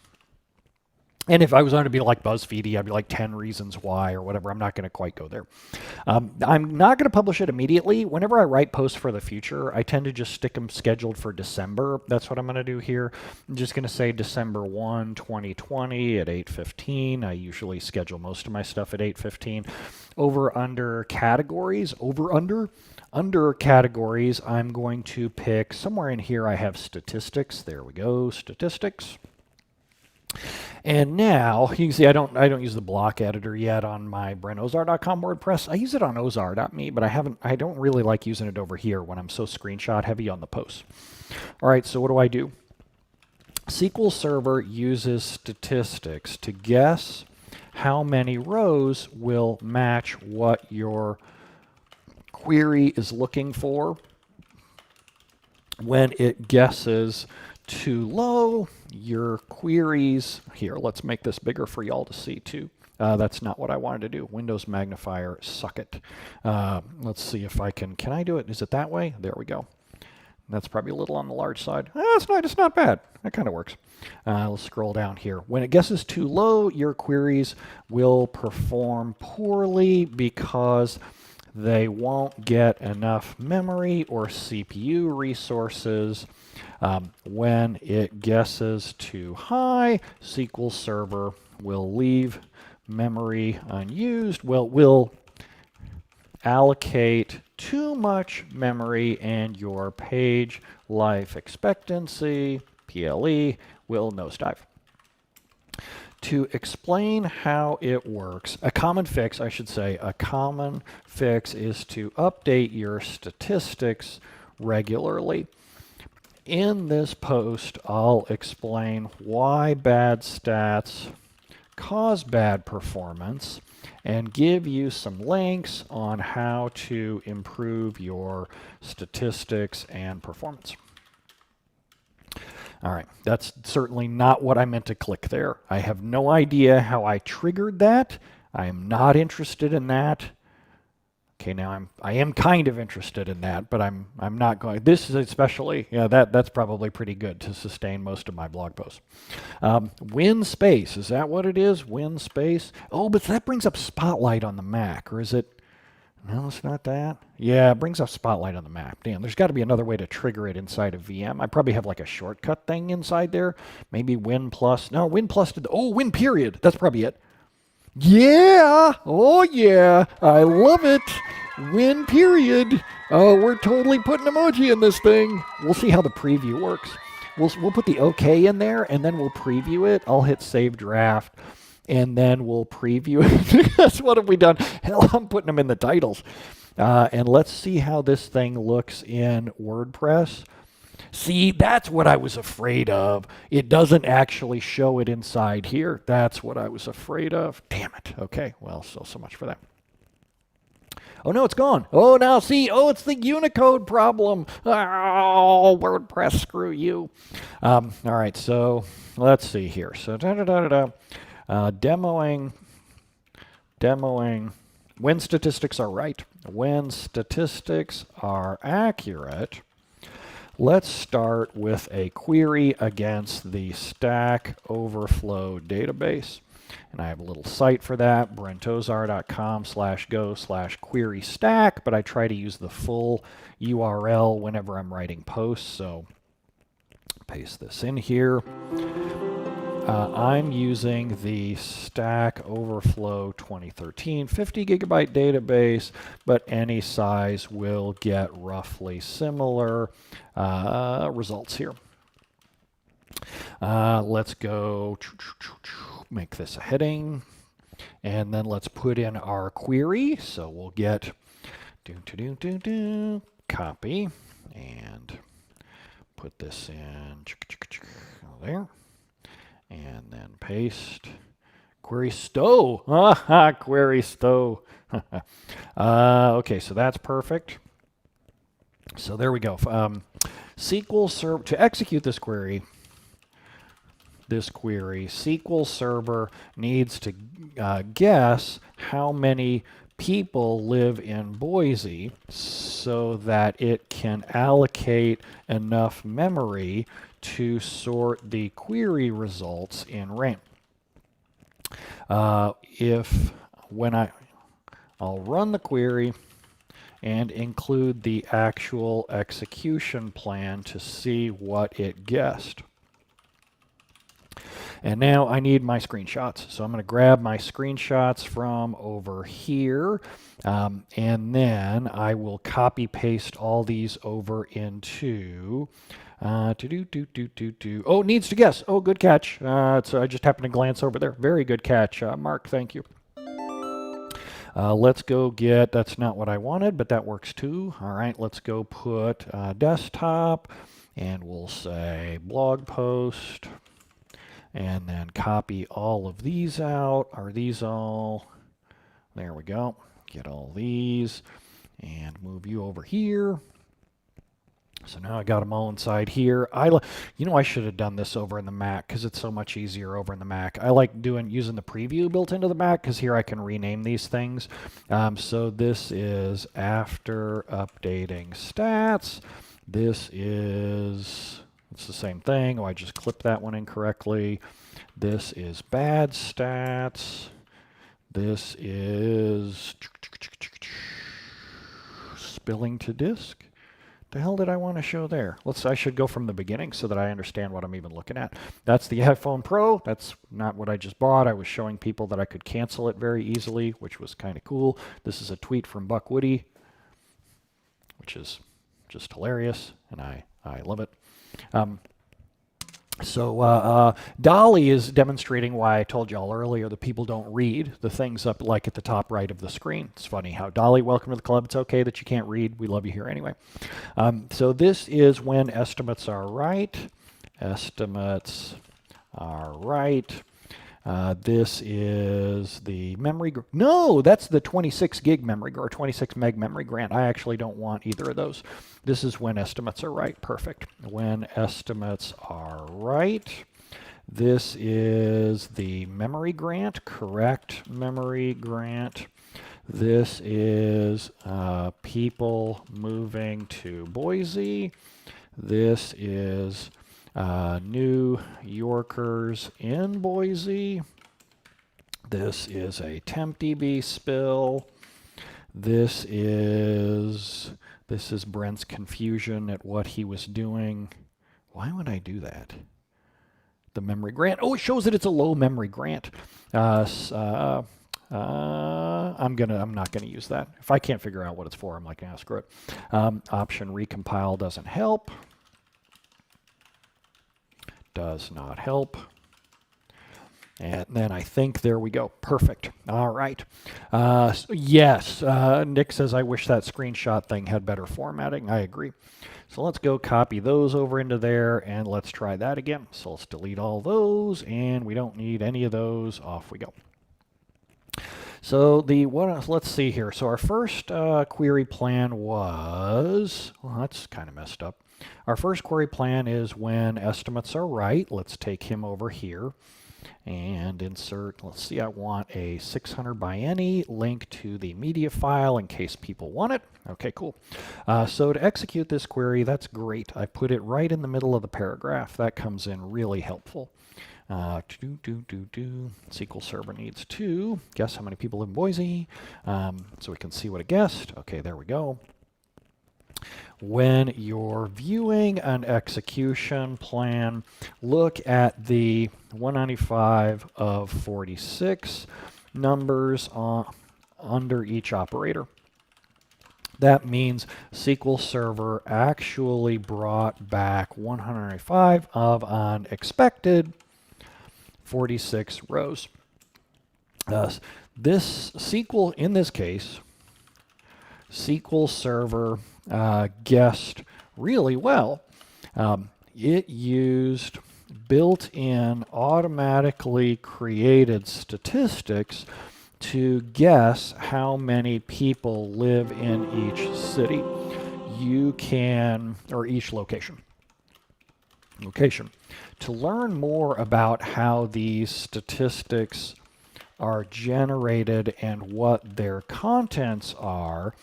And if I was going to be like BuzzFeedy, I'd be like 10 reasons why or whatever. I'm not going to quite go there. I'm not going to publish it immediately. Whenever I write posts for the future, I tend to just stick them scheduled for December. That's what I'm going to do here. I'm just going to say December 1, 2020 at 8:15. I usually schedule most of my stuff at 8:15. Under categories, under categories, I'm going to pick somewhere in here. I have statistics. There we go, statistics. And now you can see I don't use the block editor yet on my BrentOzar.com WordPress. I use it on Ozar.me, but I don't really like using it over here when I'm so screenshot heavy on the posts. All right, so what do? SQL Server uses statistics to guess how many rows will match what your query is looking for. When it guesses too low, your queries, here, let's make this bigger for y'all to see too. That's not what I wanted to do. Windows magnifier, suck it. Let's see if I can I do it? Is it that way? There we go. That's probably a little on the large side. It's not bad. That kind of works. Let's scroll down here. When it guesses too low, your queries will perform poorly because they won't get enough memory or CPU resources. When it guesses too high, SQL Server will leave memory unused, will allocate too much memory, and your page life expectancy, PLE, will nosedive. To explain how it works, a common fix is to update your statistics regularly. In this post, I'll explain why bad stats cause bad performance and give you some links on how to improve your statistics and performance. All right, that's certainly not what I meant to click there. I have no idea how I triggered that. I am not interested in that. Okay, now I am kind of interested in that, but I'm not going. This is especially, that's probably pretty good to sustain most of my blog posts. Win space, is that what it is? Win space. Oh, but that brings up Spotlight on the Mac, or is it? No, it's not that. Yeah, it brings up Spotlight on the Mac. Damn, there's got to be another way to trigger it inside of VM. I probably have like a shortcut thing inside there. Maybe Win plus. No, Win plus. Win period. That's probably it. Yeah! Oh yeah! I love it! Win period! Oh, we're totally putting emoji in this thing. We'll see how the preview works. We'll put the OK in there, and then we'll preview it. I'll hit Save Draft, and then we'll preview it. That's what have we done? Hell, I'm putting them in the titles. And let's see how this thing looks in WordPress. See, that's what I was afraid of. It doesn't actually show it inside here. That's what I was afraid of. Damn it. Okay, well, so much for that. Oh, no, it's gone. Oh, now see, it's the Unicode problem. Oh, WordPress, screw you. All right, so let's see here. So, demoing when statistics are right. When statistics are accurate, let's start with a query against the Stack Overflow database. And I have a little site for that, brentozar.com/go/query stack, but I try to use the full URL whenever I'm writing posts, so paste this in here. I'm using the Stack Overflow 2013 50 gigabyte database, but any size will get roughly similar results here. Let's go make this a heading, and then let's put in our query. So we'll get copy and put this in there. And then paste. Query stow. Query stow. Okay, so that's perfect. So there we go. SQL Server, to execute this query, SQL Server needs to guess how many people live in Boise so that it can allocate enough memory to sort the query results in RAM. If when I'll run the query and include the actual execution plan to see what it guessed. And now I need my screenshots. So I'm going to grab my screenshots from over here, and then I will copy paste all these over into oh, it needs to guess. Oh, good catch. So I just happened to glance over there. Very good catch, Mark. Thank you. Let's go get, that's not what I wanted, but that works too. All right, let's go put desktop, and we'll say blog post, and then copy all of these out. Are these all? There we go. Get all these and move you over here. So now I got them all inside here. I should have done this over in the Mac because it's so much easier over in the Mac. I like using the preview built into the Mac because here I can rename these things. So this is after updating stats. This is, it's the same thing. Oh, I just clipped that one incorrectly. This is bad stats. This is spilling to disk. The hell did I want to show there? I should go from the beginning so that I understand what I'm even looking at. That's the iPhone Pro. That's not what I just bought. I was showing people that I could cancel it very easily, which was kind of cool. This is a tweet from Buck Woody, which is just hilarious, and I love it. So Dolly is demonstrating why I told y'all earlier that people don't read the things up like at the top right of the screen. It's funny how Dolly, welcome to the club. It's okay that you can't read. We love you here anyway. So this is when estimates are right. Estimates are right. This is the memory. No, that's the 26 gig memory or 26 meg memory grant. I actually don't want either of those. This is when estimates are right. Perfect. When estimates are right. This is the memory grant, correct memory grant. This is people moving to Boise. This is New Yorkers in Boise. This is a TempDB spill. This is Brent's confusion at what he was doing. Why would I do that? The memory grant. Oh, it shows that it's a low memory grant. I'm not gonna use that. If I can't figure out what it's for, I'm like, screw it. Option recompile doesn't help. Does not help. And then I think there we go. Perfect. All right. Yes, Nick says, I wish that screenshot thing had better formatting. I agree. So let's go copy those over into there, and let's try that again. So let's delete all those, and we don't need any of those. Off we go. So let's see here. So our first query plan was, well, that's kind of messed up. Our first query plan is when estimates are right. Let's take him over here and insert, let's see, I want a 600 by any link to the media file in case people want it. Okay, cool. So to execute this query, that's great. I put it right in the middle of the paragraph. That comes in really helpful. SQL Server needs to guess how many people live in Boise, so we can see what it guessed. Okay, there we go. When you're viewing an execution plan, look at the 195 of 46 numbers under each operator. That means SQL Server actually brought back 195 of unexpected 46 rows. This SQL, in this case, SQL Server guessed really well. It used built-in automatically created statistics to guess how many people live in each city. You can, or each location. To learn more about how these statistics are generated and what their contents are,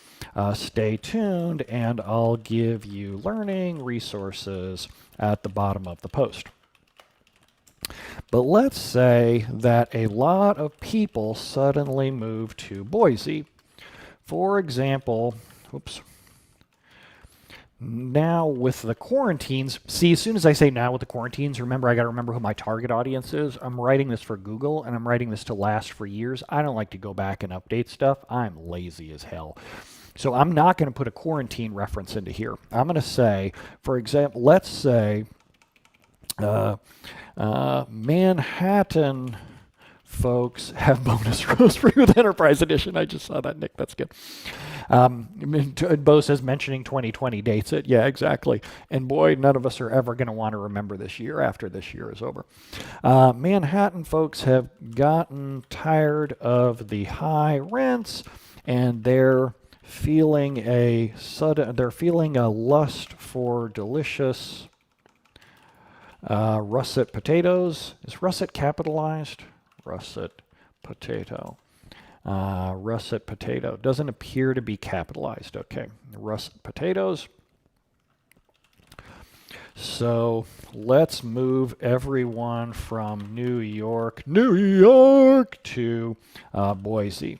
stay tuned, and I'll give you learning resources at the bottom of the post. But let's say that a lot of people suddenly move to Boise. For example, whoops. Now with the quarantines, see, as soon as I say now with the quarantines, remember I got to remember who my target audience is. I'm writing this for Google, and I'm writing this to last for years. I don't like to go back and update stuff. I'm lazy as hell. So I'm not going to put a quarantine reference into here. I'm going to say, for example, let's say Manhattan folks have bonus rows free with Enterprise Edition. I just saw that, Nick. That's good. Bo says mentioning 2020 dates it. Yeah, exactly. And boy, none of us are ever going to want to remember this year after this year is over. Manhattan folks have gotten tired of the high rents, and they're feeling a lust for delicious russet potatoes. Is russet capitalized? Russet potato. Russet potato. Doesn't appear to be capitalized. Okay. Russet potatoes. So let's move everyone from New York, to Boise.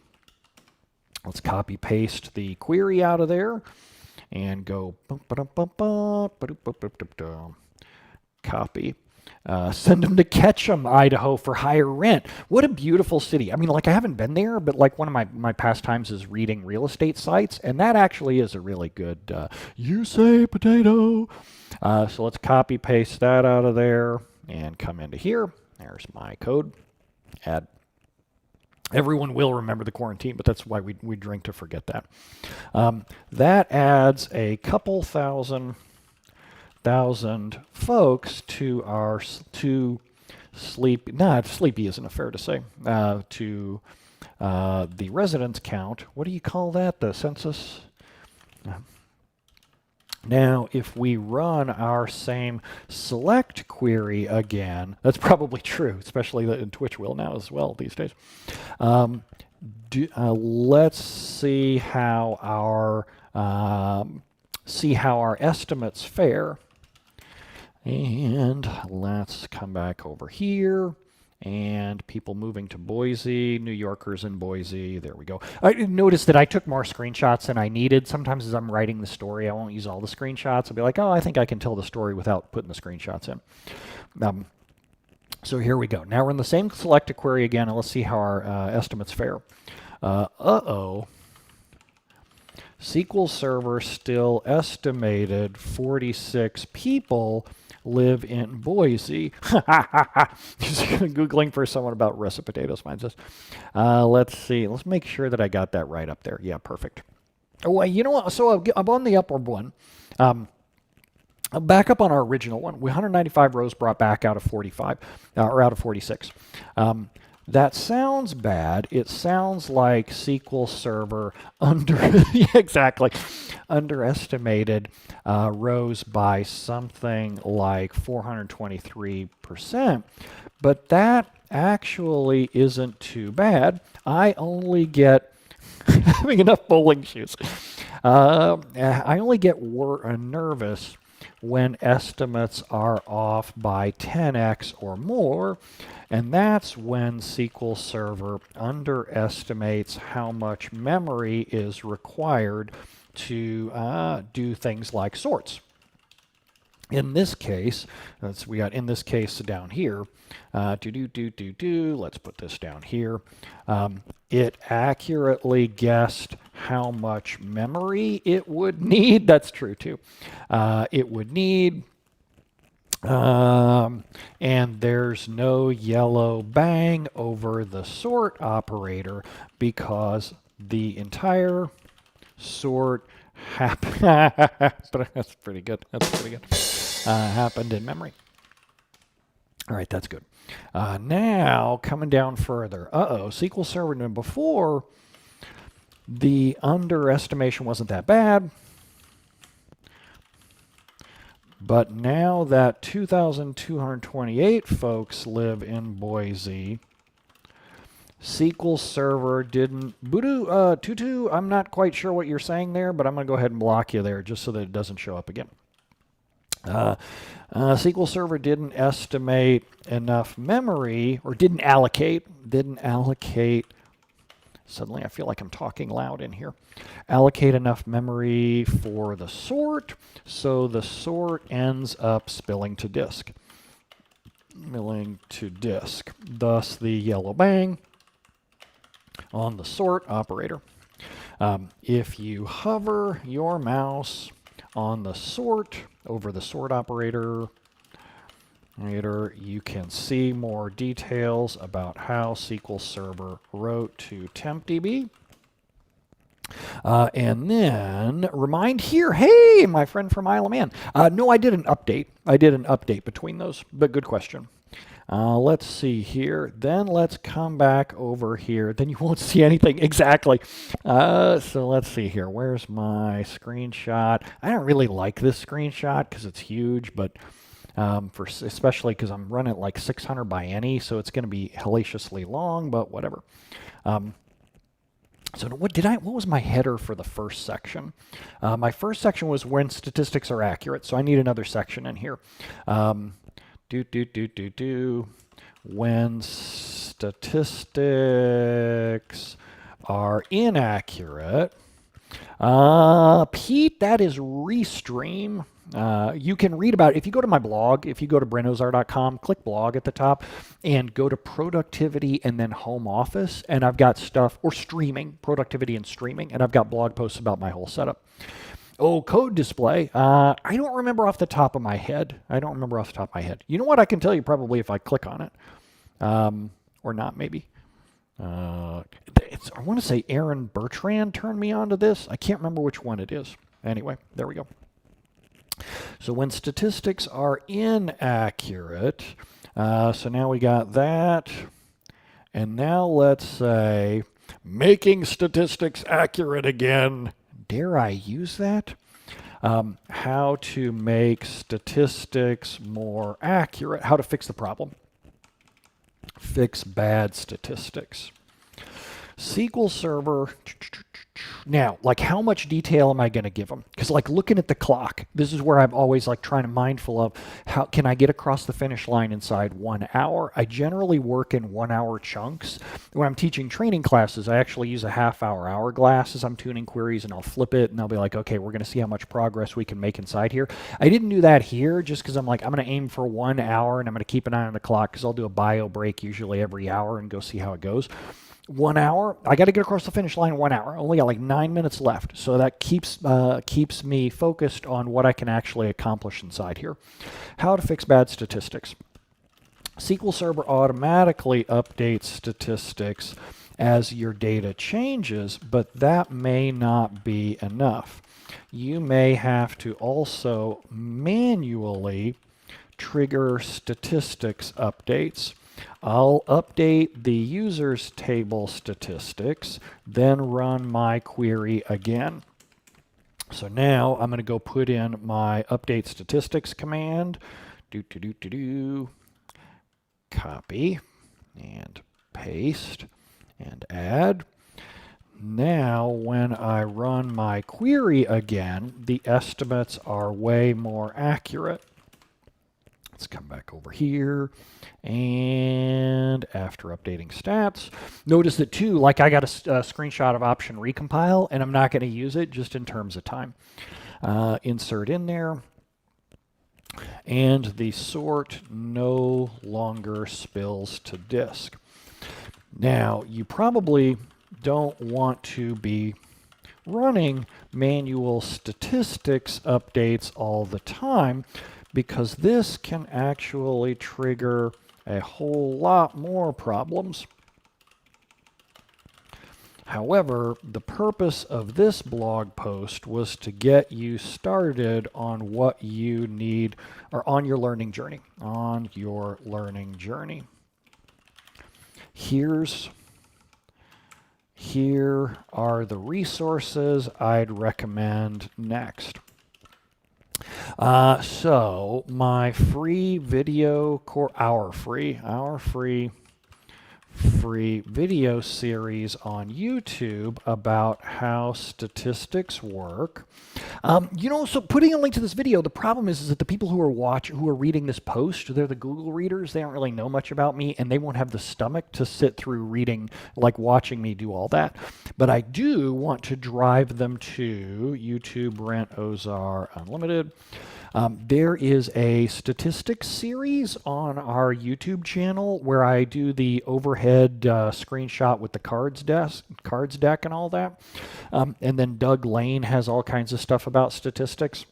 Let's copy paste the query out of there and go copy. Send them to Ketchum, Idaho for higher rent. What a beautiful city. I mean, like, I haven't been there, but like one of my pastimes is reading real estate sites, and that actually is a really good, you say potato. So let's copy paste that out of there and come into here. There's my code. Add. Everyone will remember the quarantine, but that's why we drink to forget that. That adds a couple thousand folks to our sleepy isn't fair to say, to the residence count. What do you call that? The census? Now, if we run our same select query again, that's probably true, especially in Twitch will now as well these days. Let's see how our estimates fare. And let's come back over here. And people moving to Boise, New Yorkers in Boise. There we go. I noticed that I took more screenshots than I needed. Sometimes as I'm writing the story, I won't use all the screenshots. I'll be like, oh, I think I can tell the story without putting the screenshots in. So here we go. Now we're in the same selected query again, and let's see how our estimates fare. SQL Server still estimated 46 people live in Boise. He's Googling for someone about russet potatoes, finds us. Let's see. Let's make sure that I got that right up there. Yeah, perfect. Oh, you know what? So I'm on the upward one. Back up on our original one. 195 rows brought back out of 45, or out of 46. That sounds bad. It sounds like SQL Server underestimated rows by something like 423%. But that actually isn't too bad. I only get having enough bowling shoes. I only get nervous when estimates are off by 10x or more, and that's when SQL Server underestimates how much memory is required to do things like sorts. In this case, we got in this case down here, let's put this down here. It accurately guessed how much memory it would need. That's true too. It would need, and there's no yellow bang over the sort operator because the entire sort happened. That's pretty good. Happened in memory. All right, that's good. Now, coming down further. SQL Server before, the underestimation wasn't that bad. But now that 2,228 folks live in Boise, SQL Server didn't... Tutu, I'm not quite sure what you're saying there, but I'm going to go ahead and block you there just so that it doesn't show up again. SQL Server didn't estimate enough memory, or didn't allocate. Suddenly I feel like I'm talking loud in here. Allocate enough memory for the sort, so the sort ends up spilling to disk. Thus the yellow bang on the sort operator. If you hover your mouse on the sort, over the sort operator, you can see more details about how SQL Server wrote to tempdb. And then remind here, hey, my friend from Isle of Man. No, I did an update. Between those, but good question. Let's see here. Then let's come back over here. Then you won't see anything. Exactly. So let's see here. Where's my screenshot? I don't really like this screenshot because it's huge, but especially because I'm running at like 600 by any, so it's going to be hellaciously long, but whatever. So what was my header for the first section? My first section was when statistics are accurate, so I need another section in here. When statistics are inaccurate. Pete, that is Restream. You can read about it. If you go to my blog, if you go to brentozar.com, click blog at the top and go to productivity and then home office. And I've got stuff, or streaming, productivity and streaming. And I've got blog posts about my whole setup. Oh, code display. I don't remember off the top of my head. You know what? I can tell you probably if I click on it. Or not, maybe. I want to say Aaron Bertrand turned me on to this. I can't remember which one it is. Anyway, there we go. So when statistics are inaccurate, so now we got that. And now let's say making statistics accurate again. Dare I use that? How to make statistics more accurate. How to fix the problem. Fix bad statistics. SQL Server. Now, like how much detail am I going to give them? Because like looking at the clock, this is where I'm always like trying to mindful of how can I get across the finish line inside 1 hour? I generally work in 1 hour chunks. When I'm teaching training classes, I actually use a half-hour hourglass as I'm tuning queries, and I'll flip it and I'll be like, okay, we're going to see how much progress we can make inside here. I didn't do that here just because I'm like, I'm going to aim for 1 hour and I'm going to keep an eye on the clock because I'll do a bio break usually every hour and go see how it goes. 1 hour, I got to get across the finish line in 1 hour. Only got like 9 minutes left. So that keeps me focused on what I can actually accomplish inside here. How to fix bad statistics. SQL Server automatically updates statistics as your data changes, but that may not be enough. You may have to also manually trigger statistics updates. I'll update the users table statistics, then run my query again. So now I'm going to go put in my update statistics command. Copy and paste and add. Now when I run my query again, the estimates are way more accurate. Let's come back over here, and after updating stats, notice that too, like I got a screenshot of option recompile, and I'm not going to use it just in terms of time. Insert in there, and the sort no longer spills to disk. Now, you probably don't want to be running manual statistics updates all the time, because this can actually trigger a whole lot more problems. However, the purpose of this blog post was to get you started on what you need, or on your learning journey. Here are the resources I'd recommend next. So my free video course, our free free video series on YouTube about how statistics work. So putting a link to this video, the problem is that the people who are reading this post, they're the Google readers. They don't really know much about me, and they won't have the stomach to sit through reading, like watching me do all that. But I do want to drive them to YouTube Brent Ozar Unlimited. There is a statistics series on our YouTube channel where I do the overhead screenshot with the cards deck and all that. And then Doug Lane has all kinds of stuff about statistics.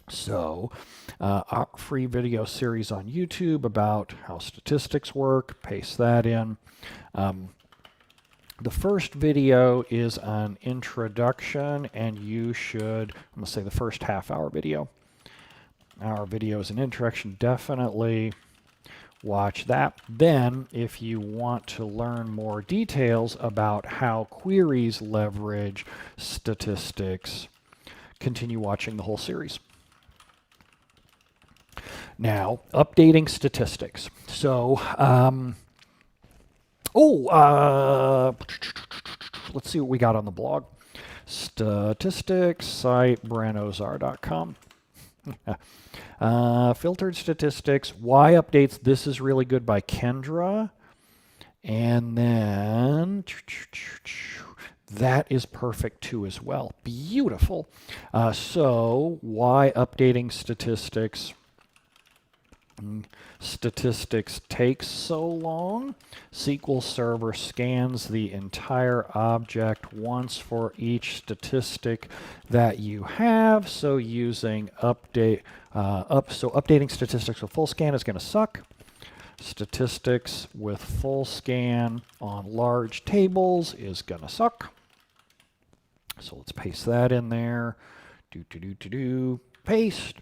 So our free video series on YouTube about how statistics work, paste that in. The first video is an introduction, and I'm going to say the first half-hour video. Our video is an introduction, definitely watch that. Then, if you want to learn more details about how queries leverage statistics, continue watching the whole series. Now, updating statistics. So, let's see what we got on the blog. Statistics site, brentozar.com. Filtered statistics, Y updates. This is really good by Kendra. And then that is perfect too as well. Beautiful. So Y updating statistics. Statistics takes so long. SQL Server scans the entire object once for each statistic that you have. So using updating statistics with full scan is going to suck. Statistics with full scan on large tables is going to suck. So let's paste that in there. Paste.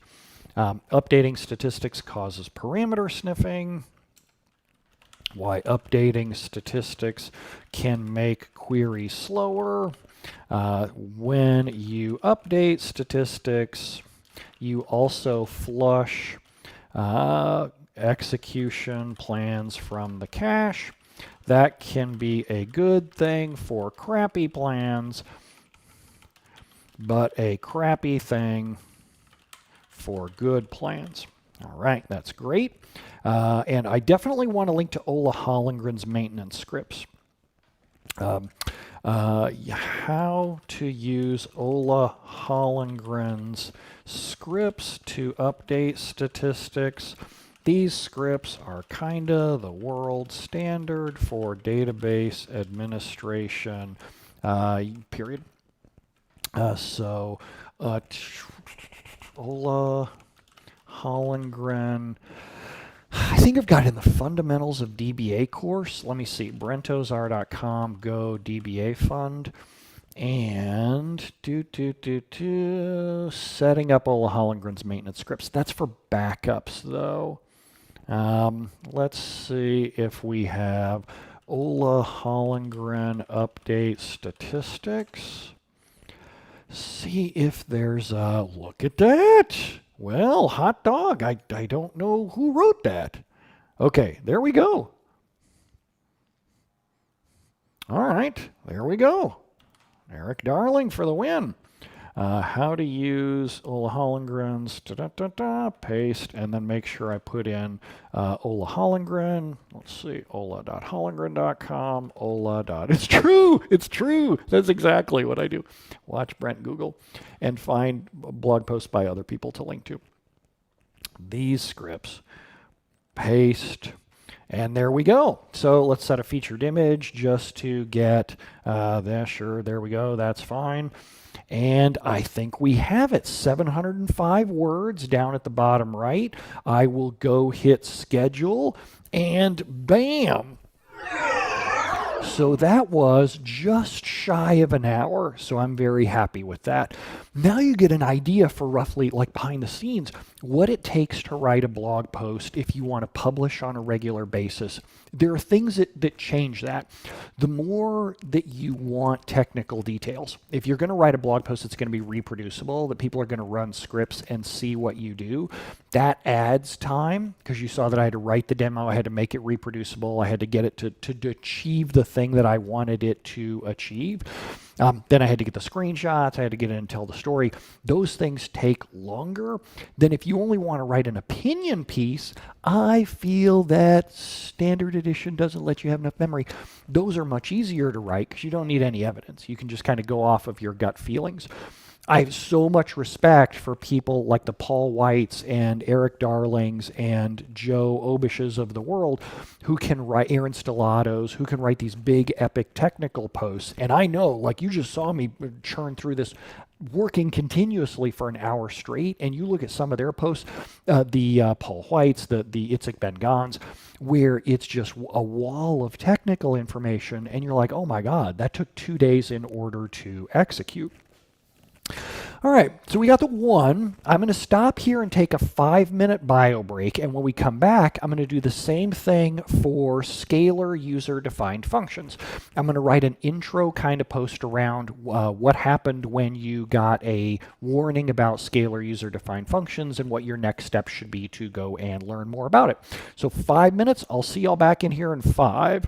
Updating statistics causes parameter sniffing. Why updating statistics can make queries slower. When you update statistics, you also flush execution plans from the cache. That can be a good thing for crappy plans, but a crappy thing for good plans. All right, that's great. And I definitely want to link to Ola Hollengren's maintenance scripts. How to use Ola Hollengren's scripts to update statistics. These scripts are kind of the world standard for database administration, period. Ola Hollengren. I think I've got it in the Fundamentals of DBA course. Let me see. brentozar.com, go DBA fund. And setting up Ola Hollengren's maintenance scripts. That's for backups, though. Let's see if we have Ola Hollengren update statistics. See if there's a look at that. Well, hot dog. I don't know who wrote that. Okay, there we go. All right, there we go. Eric Darling for the win. How to use Ola Hollengren's, paste, and then make sure I put in Ola Hollengren. Let's see, ola.hollengren.com, It's true. That's exactly what I do. Watch Brent Google and find blog posts by other people to link to. These scripts, paste, and there we go. So let's set a featured image just to get that. Sure, there we go. That's fine. And I think we have it. 705 words down at the bottom right. I will go hit schedule, and bam. So that was just shy of an hour. So I'm very happy with that. Now you get an idea for roughly, like behind the scenes, what it takes to write a blog post if you want to publish on a regular basis. There are things that change that. The more that you want technical details, if you're going to write a blog post that's going to be reproducible, that people are going to run scripts and see what you do, that adds time, because you saw that I had to write the demo, I had to make it reproducible, I had to get it to achieve the thing that I wanted it to achieve. Then I had to get the screenshots, I had to get in and tell the story. Those things take longer than if you only want to write an opinion piece. I feel that standard edition doesn't let you have enough memory. Those are much easier to write because you don't need any evidence. You can just kind of go off of your gut feelings. I have so much respect for people like the Paul Whites and Eric Darlings and Joe Obishes of the world who can write, Aaron Stellatos, who can write these big epic technical posts. And I know, like you just saw me churn through this working continuously for an hour straight, and you look at some of their posts, the Paul Whites, the Itzik Ben-Gans, where it's just a wall of technical information, and you're like, oh my God, that took 2 days in order to execute. All right, so we got the one. I'm going to stop here and take a 5-minute bio break, and when we come back, I'm going to do the same thing for Scalar user-defined functions. I'm going to write an intro kind of post around what happened when you got a warning about Scalar user-defined functions and what your next steps should be to go and learn more about it. So 5 minutes. I'll see y'all back in here in 5.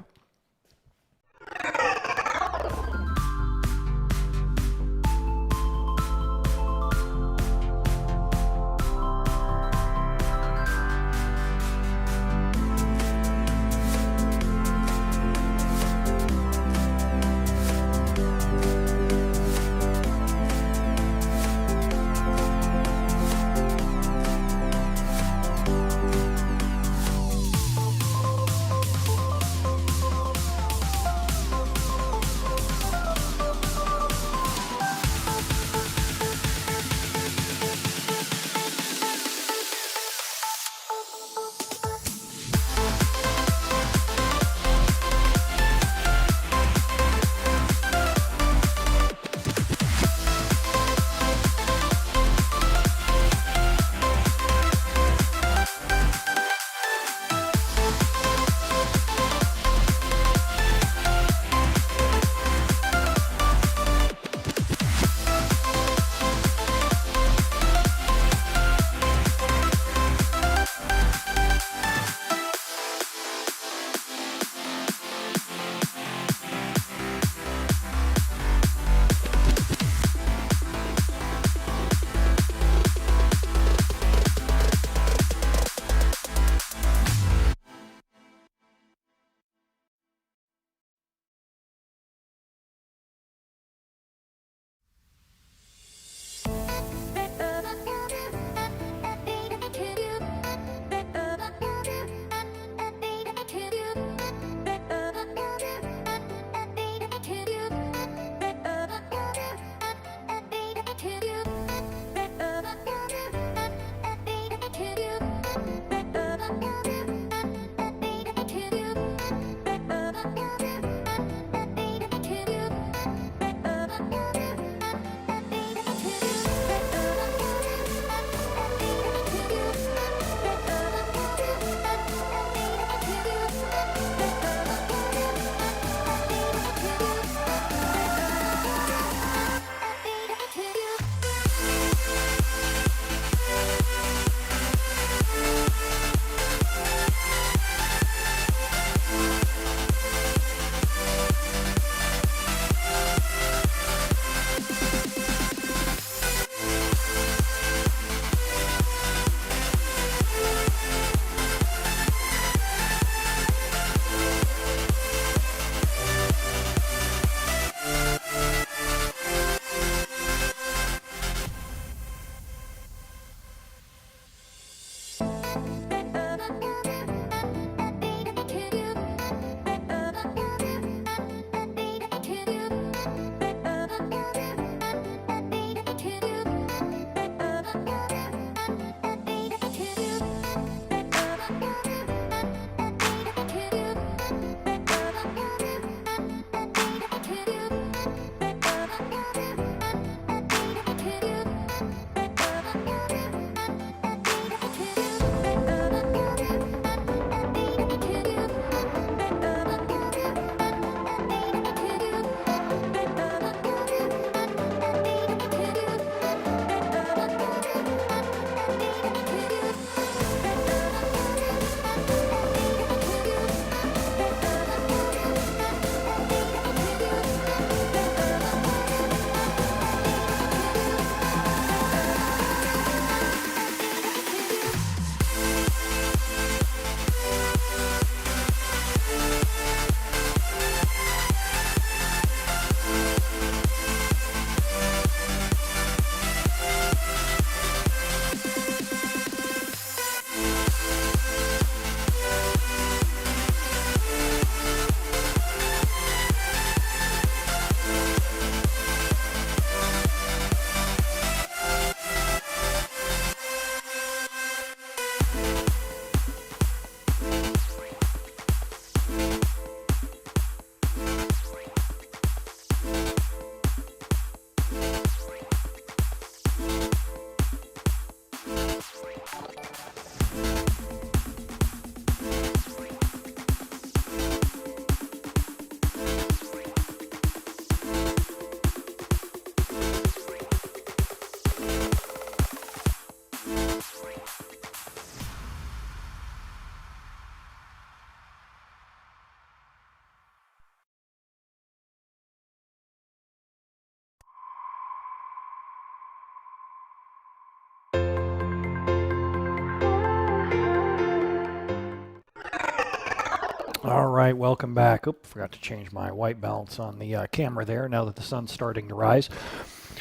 All right, welcome back. Oop, forgot to change my white balance on the camera there now that the sun's starting to rise.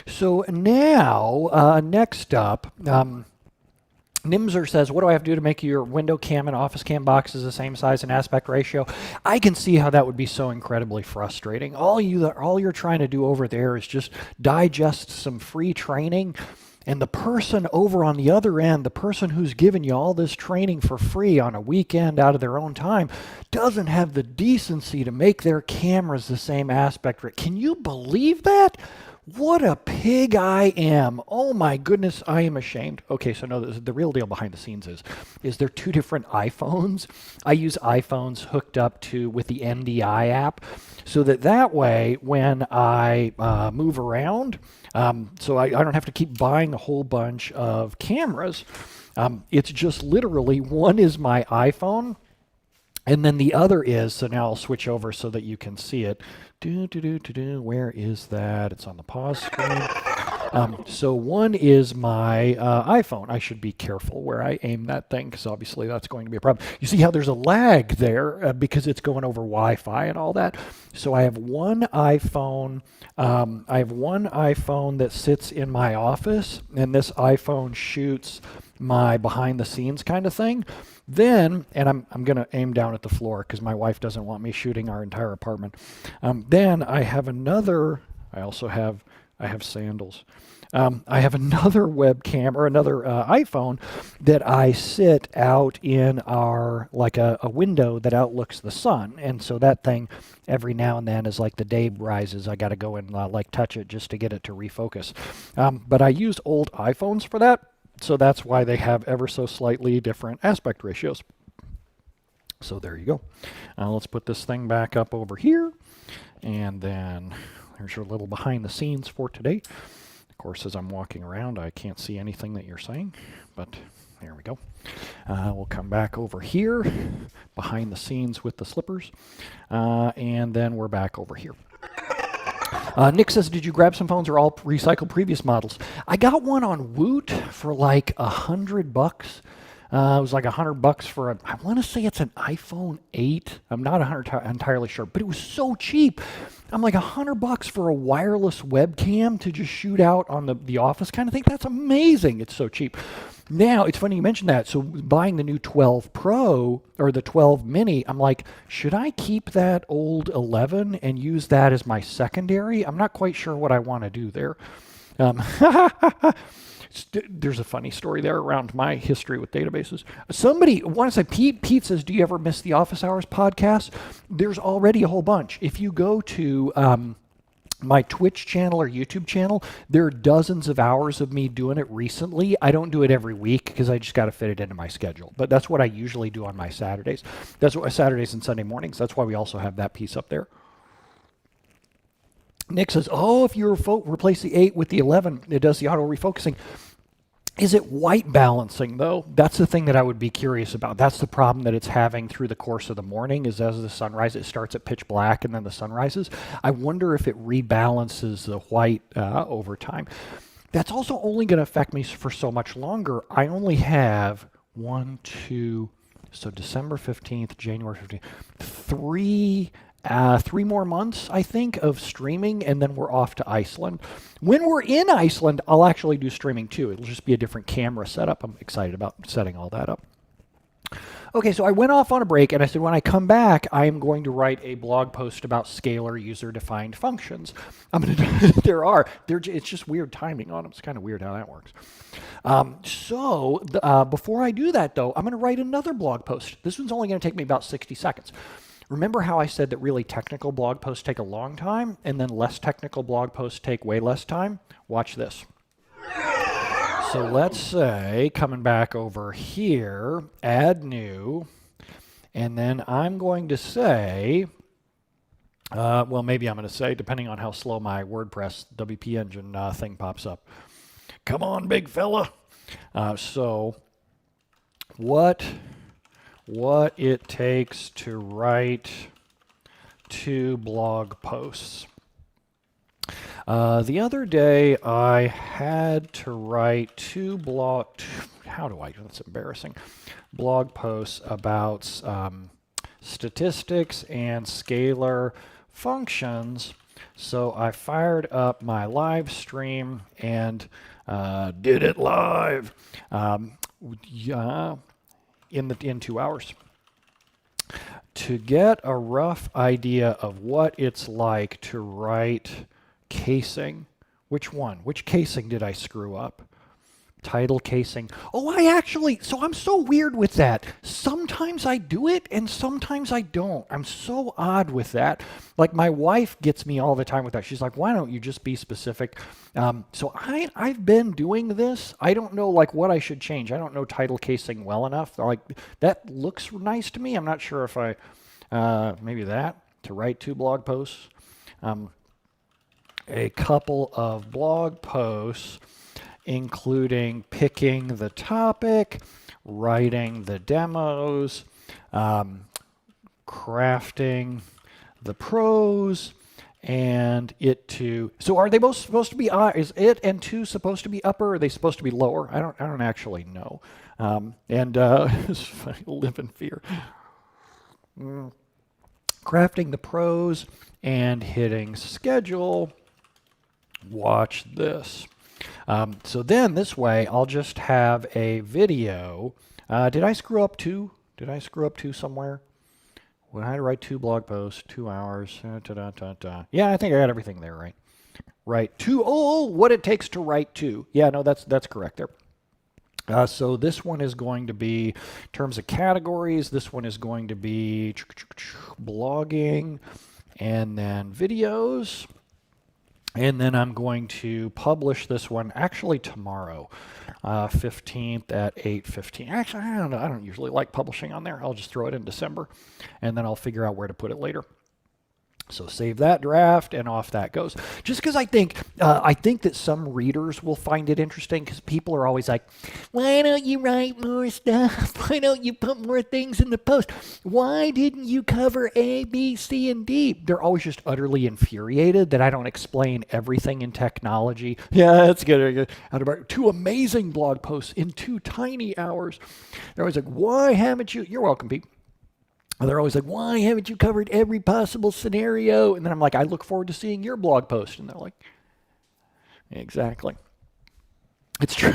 So now, next up, Nimzer says, what do I have to do to make your window cam and office cam boxes the same size and aspect ratio? I can see how that would be so incredibly frustrating. All you're trying to do over there is just digest some free training. And the person over on the other end, the person who's given you all this training for free on a weekend out of their own time, doesn't have the decency to make their cameras the same aspect ratio. Can you believe that? What a pig I am. Oh my goodness, I am ashamed. Okay, so no, the real deal behind the scenes is there two different iPhones. I use iPhones hooked up with the NDI app so that way when I move around, so I don't have to keep buying a whole bunch of cameras. It's just literally one is my iPhone, and then the other is, so now I'll switch over so that you can see it. Where is that? It's on the pause screen. So one is my iPhone. I should be careful where I aim that thing because obviously that's going to be a problem. You see how there's a lag there because it's going over Wi-Fi and all that. So I have one iPhone. I have one iPhone that sits in my office, and this iPhone shoots my behind the scenes kind of thing. Then, and I'm going to aim down at the floor because my wife doesn't want me shooting our entire apartment. Then I have another, I have sandals. I have another webcam or another iPhone that I sit out in our, like a window that outlooks the sun. And so that thing every now and then as like the day rises, I got to go and like touch it just to get it to refocus. But I used old iPhones for that. So that's why they have ever so slightly different aspect ratios. So there you go. Let's put this thing back up over here. And then there's your little behind the scenes for today. Of course, as I'm walking around, I can't see anything that you're saying, but there we go. We'll come back over here, behind the scenes with the slippers. And then we're back over here. Nick says, did you grab some phones or all recycle previous models? I got one on Woot for like $100. It was like $100 for I want to say it's an iPhone 8. I'm not entirely sure, but it was so cheap. I'm like $100 for a wireless webcam to just shoot out on the office kind of thing. That's amazing. It's so cheap. Now, it's funny you mentioned that. So buying the new 12 Pro or the 12 Mini, I'm like, should I keep that old 11 and use that as my secondary? I'm not quite sure what I want to do there. There's a funny story there around my history with databases. Somebody wants to say, Pete says, do you ever miss the Office Hours podcast? There's already a whole bunch. If you go to my Twitch channel or YouTube channel, there are dozens of hours of me doing it recently. I don't do it every week because I just got to fit it into my schedule. But that's what I usually do on my Saturdays. That's what Saturdays and Sunday mornings. That's why we also have that piece up there. Nick says, oh, if you replace the 8 with the 11, it does the auto refocusing. Is it white balancing, though? That's the thing that I would be curious about. That's the problem that it's having through the course of the morning is as the sun rises, it starts at pitch black and then the sun rises. I wonder if it rebalances the white over time. That's also only going to affect me for so much longer. I only have so December 15th, January 15th, 3 more months, I think, of streaming, and then we're off to Iceland. When we're in Iceland, I'll actually do streaming too. It'll just be a different camera setup. I'm excited about setting all that up. Okay, so I went off on a break, and I said when I come back, I am going to write a blog post about scalar user-defined functions. It's just weird timing on them. It's kind of weird how that works. Before I do that, though, I'm going to write another blog post. This one's only going to take me about 60 seconds. Remember how I said that really technical blog posts take a long time and then less technical blog posts take way less time? Watch this. So let's say, coming back over here, add new, and then I'm going to say, maybe I'm going to say, depending on how slow my WordPress WP engine thing pops up. Come on, big fella. So what it takes to write 2 blog posts. The other day I had to write 2 blog posts about statistics and scalar functions. So I fired up my live stream and did it live in 2 hours to get a rough idea of what it's like to write casing. Which one? Which casing did I screw up? Title casing. Oh, so I'm so weird with that. Sometimes I do it and sometimes I don't. I'm so odd with that. Like my wife gets me all the time with that. She's like, why don't you just be specific? So I've been doing this. I don't know like what I should change. I don't know title casing well enough. Like that looks nice to me. I'm not sure if I, maybe that, to write 2 blog posts. A couple of blog posts including picking the topic, writing the demos, crafting the prose, and it to. So are they both supposed to be? Is it and to supposed to be upper? Or are they supposed to be lower? I don't actually know. It's funny, live in fear. Crafting the prose and hitting schedule. Watch this. So then this way I'll just have a video. Did I screw up 2? Did I screw up 2 somewhere? Well, I had to write 2 blog posts, 2 hours. Yeah, I think I got everything there right. Write 2. Oh, what it takes to write 2. Yeah, no, that's correct there. So this one is going to be, in terms of categories, this one is going to be blogging and then videos. And then I'm going to publish this one actually tomorrow, 15th at 8:15. Actually, I don't know. I don't usually like publishing on there. I'll just throw it in December, and then I'll figure out where to put it later. So save that draft, and off that goes. Just because I think that some readers will find it interesting, because people are always like, "Why don't you write more stuff? Why don't you put more things in the post? Why didn't you cover A, B, C, and D?" They're always just utterly infuriated that I don't explain everything in technology. Yeah, that's good. Out about 2 amazing blog posts in 2 tiny hours. They're always like, "Why haven't you?" You're welcome, Pete. They're always like, "Why haven't you covered every possible scenario?" And then I'm like, "I look forward to seeing your blog post." And they're like, exactly. It's true.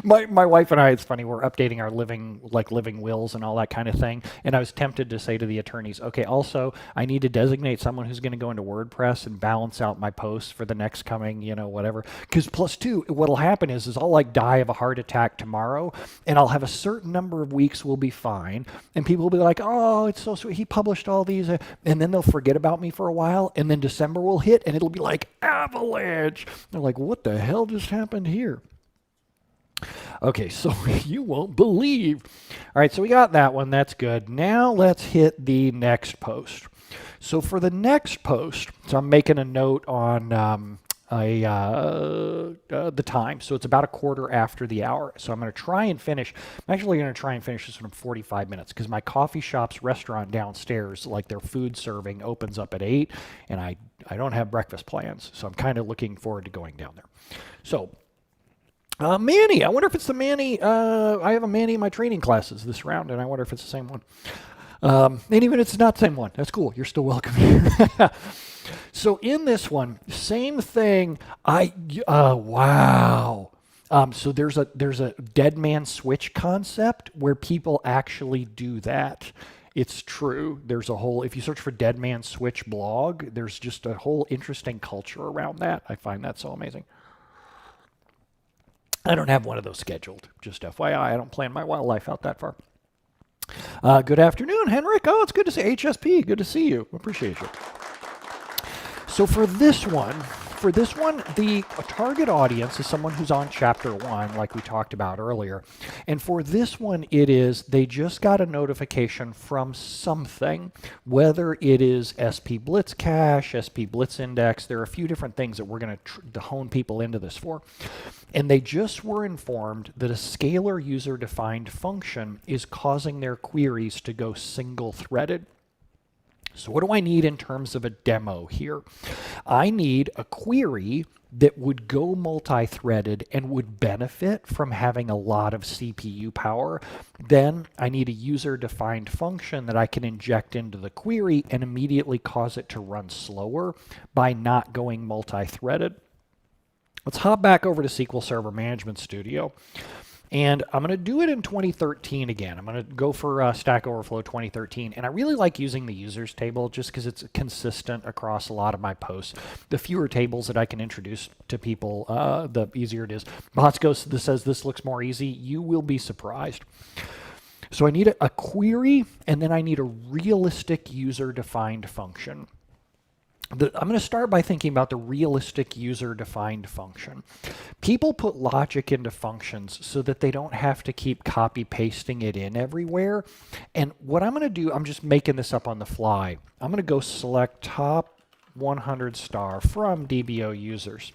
my wife and I, it's funny, we're updating our living wills and all that kind of thing. And I was tempted to say to the attorneys, okay, also, I need to designate someone who's going to go into WordPress and balance out my posts for the next coming, whatever. Because plus 2, what'll happen is I'll like die of a heart attack tomorrow, and I'll have a certain number of weeks will be fine. And people will be like, "Oh, it's so sweet. He published all these." And then they'll forget about me for a while. And then December will hit, and it'll be like avalanche. They're like, "What the hell just happened here?" Okay, so you won't believe. All right, so we got that one. That's good. Now let's hit the next post. So for the next post, so I'm making a note on the time. So it's about a quarter after the hour. So I'm going to try and finish. I'm actually going to try and finish this one in 45 minutes because my coffee shop's restaurant downstairs, like their food serving, opens up at 8, and I don't have breakfast plans. So I'm kind of looking forward to going down there. So Manny, I wonder if it's the Manny. I have a Manny in my training classes this round, and I wonder if it's the same one. And even if it's not the same one, that's cool. You're still welcome here. So in this one, same thing. Wow. So there's a dead man switch concept where people actually do that. It's true. There's a whole, if you search for dead man switch blog, there's just a whole interesting culture around that. I find that so amazing. I don't have one of those scheduled, just FYI. I don't plan my wildlife out that far. Good afternoon, Henrik. Oh, it's good to see HSP. Good to see you. Appreciate you. So for this one, the target audience is someone who's on chapter 1, like we talked about earlier. And for this one, it is they just got a notification from something, whether it is SP Blitz Cache, SP Blitz Index. There are a few different things that we're going to hone people into this for. And they just were informed that a Scalar user-defined function is causing their queries to go single-threaded. So what do I need in terms of a demo here? I need a query that would go multi-threaded and would benefit from having a lot of CPU power. Then I need a user-defined function that I can inject into the query and immediately cause it to run slower by not going multi-threaded. Let's hop back over to SQL Server Management Studio. And I'm going to do it in 2013 again. I'm going to go for Stack Overflow 2013. And I really like using the users table just because it's consistent across a lot of my posts. The fewer tables that I can introduce to people, the easier it is. Botsko says this looks more easy. You will be surprised. So I need a query, and then I need a realistic user-defined function. I'm going to start by thinking about the realistic user-defined function. People put logic into functions so that they don't have to keep copy-pasting it in everywhere. And what I'm going to do, I'm just making this up on the fly. I'm going to go select top 100 star from DBO users.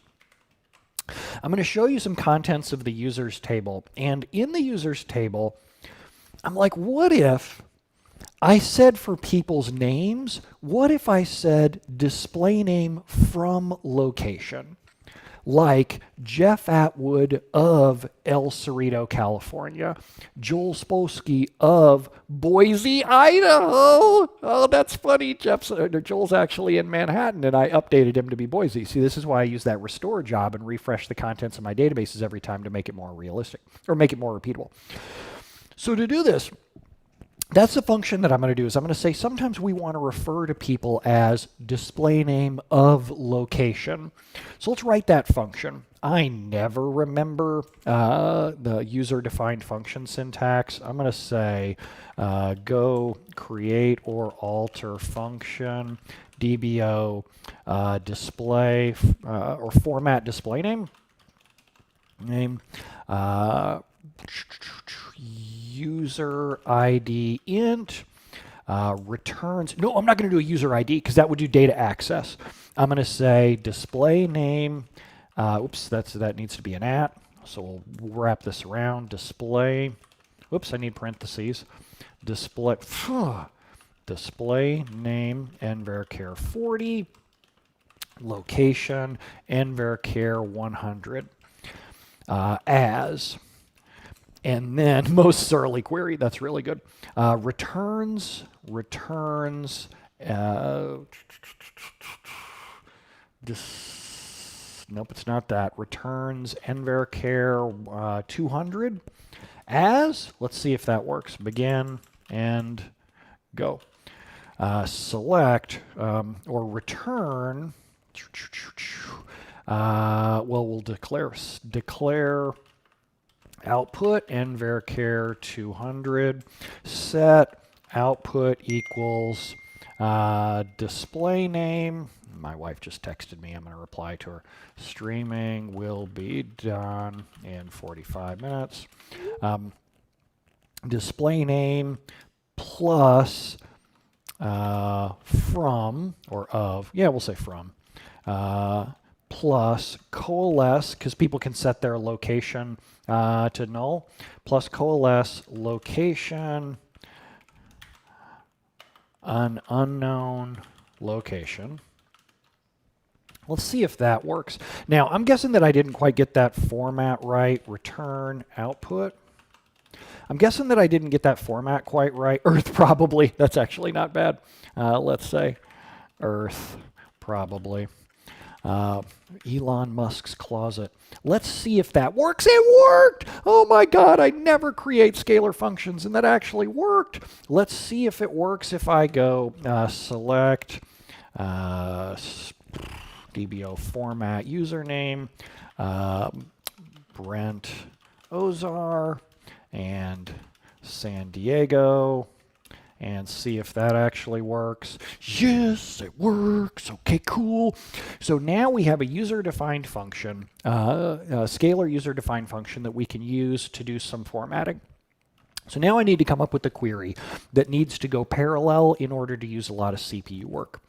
I'm going to show you some contents of the users table. And in the users table, I'm like, what if I said for people's names, what if I said display name from location? Like Jeff Atwood of El Cerrito, California, Joel Spolsky of Boise, Idaho. Oh, that's funny. Joel's actually in Manhattan, and I updated him to be Boise. See, this is why I use that restore job and refresh the contents of my databases every time to make it more realistic or make it more repeatable. So to do this, that's the function that I'm going to do is I'm going to say sometimes we want to refer to people as display name of location. So let's write that function. I never remember the user-defined function syntax. I'm going to say go create or alter function DBO display or format display name. User ID int returns. No, I'm not going to do a user ID because that would do data access. I'm going to say display name. Oops, that needs to be an at. So we'll wrap this around. Display. Oops, I need parentheses. Display. Display name nvarchar 40. Location nvarchar 100 as. And then most thoroughly query, that's really good. Returns, nope, it's not that. Returns nvarchar 200 as, let's see if that works. Begin and go. Select or return, well, we'll declare output nvarchar 200 set output equals display name. My wife just texted me. I'm going to reply to her. Streaming will be done in 45 minutes. Display name plus from or of. Yeah, we'll say from. Plus coalesce, because people can set their location to null, plus coalesce location, an unknown location. Let's see if that works. Now, I'm guessing that I didn't quite get that format right. Return output. I'm guessing that I didn't get that format quite right. Earth probably. That's actually not bad. Let's say Earth probably. Elon Musk's closet. Let's see if that works. It worked! Oh my God, I never create scalar functions, and that actually worked. Let's see if it works if I go select DBO format username, Brent Ozar, and San Diego. And see if that actually works. Yes, it works. Okay, cool. So now we have a user-defined function, a scalar user-defined function that we can use to do some formatting. So now I need to come up with a query that needs to go parallel in order to use a lot of CPU work.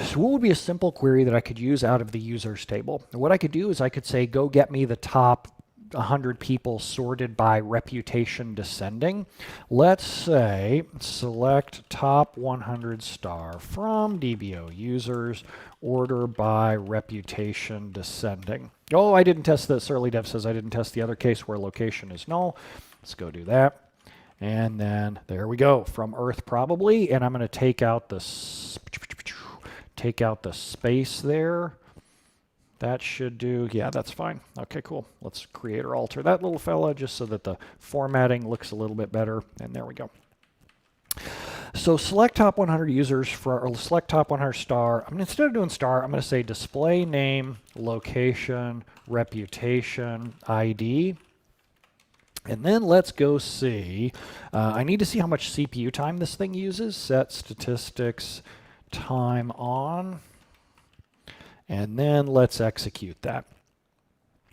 So what would be a simple query that I could use out of the users table? And what I could do is I could say, go get me the top 100 people sorted by reputation descending. Let's say select top 100 star from DBO users, order by reputation descending. Oh, I didn't test this. Early dev says I didn't test the other case where location is null. Let's go do that. And then there we go, from Earth probably, and I'm going to take out the space there. That should do, yeah, that's fine. Okay, cool. Let's create or alter that little fella just so that the formatting looks a little bit better, and there we go. So select top 100 users for, or select top 100 star. Instead of doing star, I'm going to say display name, location, reputation, ID. And then let's go see, I need to see how much CPU time this thing uses. Set statistics time on. And then let's execute that.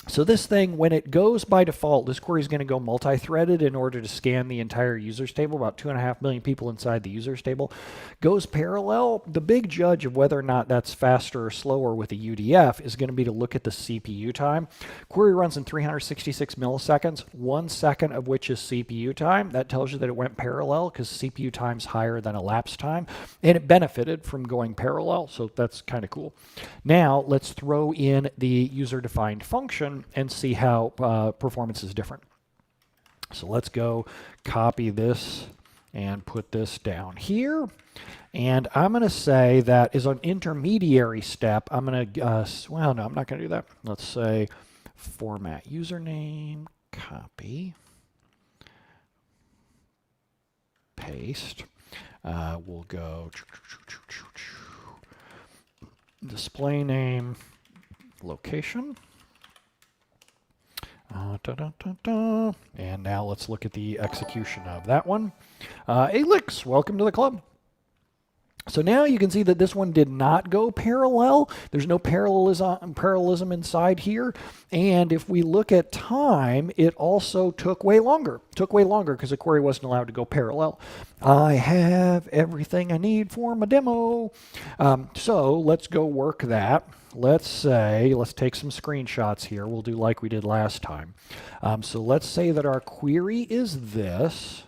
So this thing, when it goes by default, this query is going to go multi-threaded in order to scan the entire users table, about 2.5 million people inside the users table. Goes parallel. The big judge of whether or not that's faster or slower with a UDF is going to be to look at the CPU time. Query runs in 366 milliseconds, 1 second of which is CPU time. That tells you that it went parallel because CPU time is higher than elapsed time, and it benefited from going parallel, so that's kind of cool. Now let's throw in the user-defined function and see how performance is different. So let's go copy this and put this down here. And I'm going to say that as an intermediary step, I'm going to, well, no, I'm not going to do that. Let's say format username, copy, paste. We'll go display name, location. And now let's look at the execution of that one. Alix, welcome to the club. So now you can see that this one did not go parallel. There's no parallelism inside here. And if we look at time, it also took way longer. Took way longer because the query wasn't allowed to go parallel. I have everything I need for my demo. So let's go work that. Let's say, let's take some screenshots here. We'll do like we did last time. So let's say that our query is this.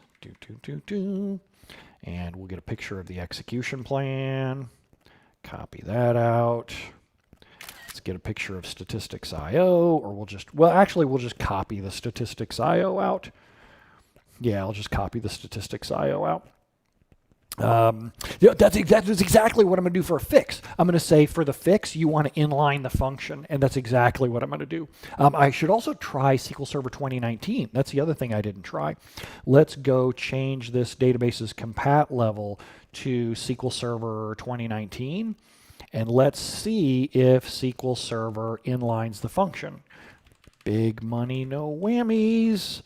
And we'll get a picture of the execution plan. Copy that out. Let's get a picture of statistics.io, or we'll just, well, actually, we'll just copy the statistics.io out. Yeah, I'll just copy the statistics.io out. Yeah, that's exactly what I'm going to do for a fix. I'm going to say for the fix, you want to inline the function, and that's exactly what I'm going to do. I should also try SQL Server 2019. That's the other thing I didn't try. Let's go change this database's compat level to SQL Server 2019, and let's see if SQL Server inlines the function. Big money, no whammies.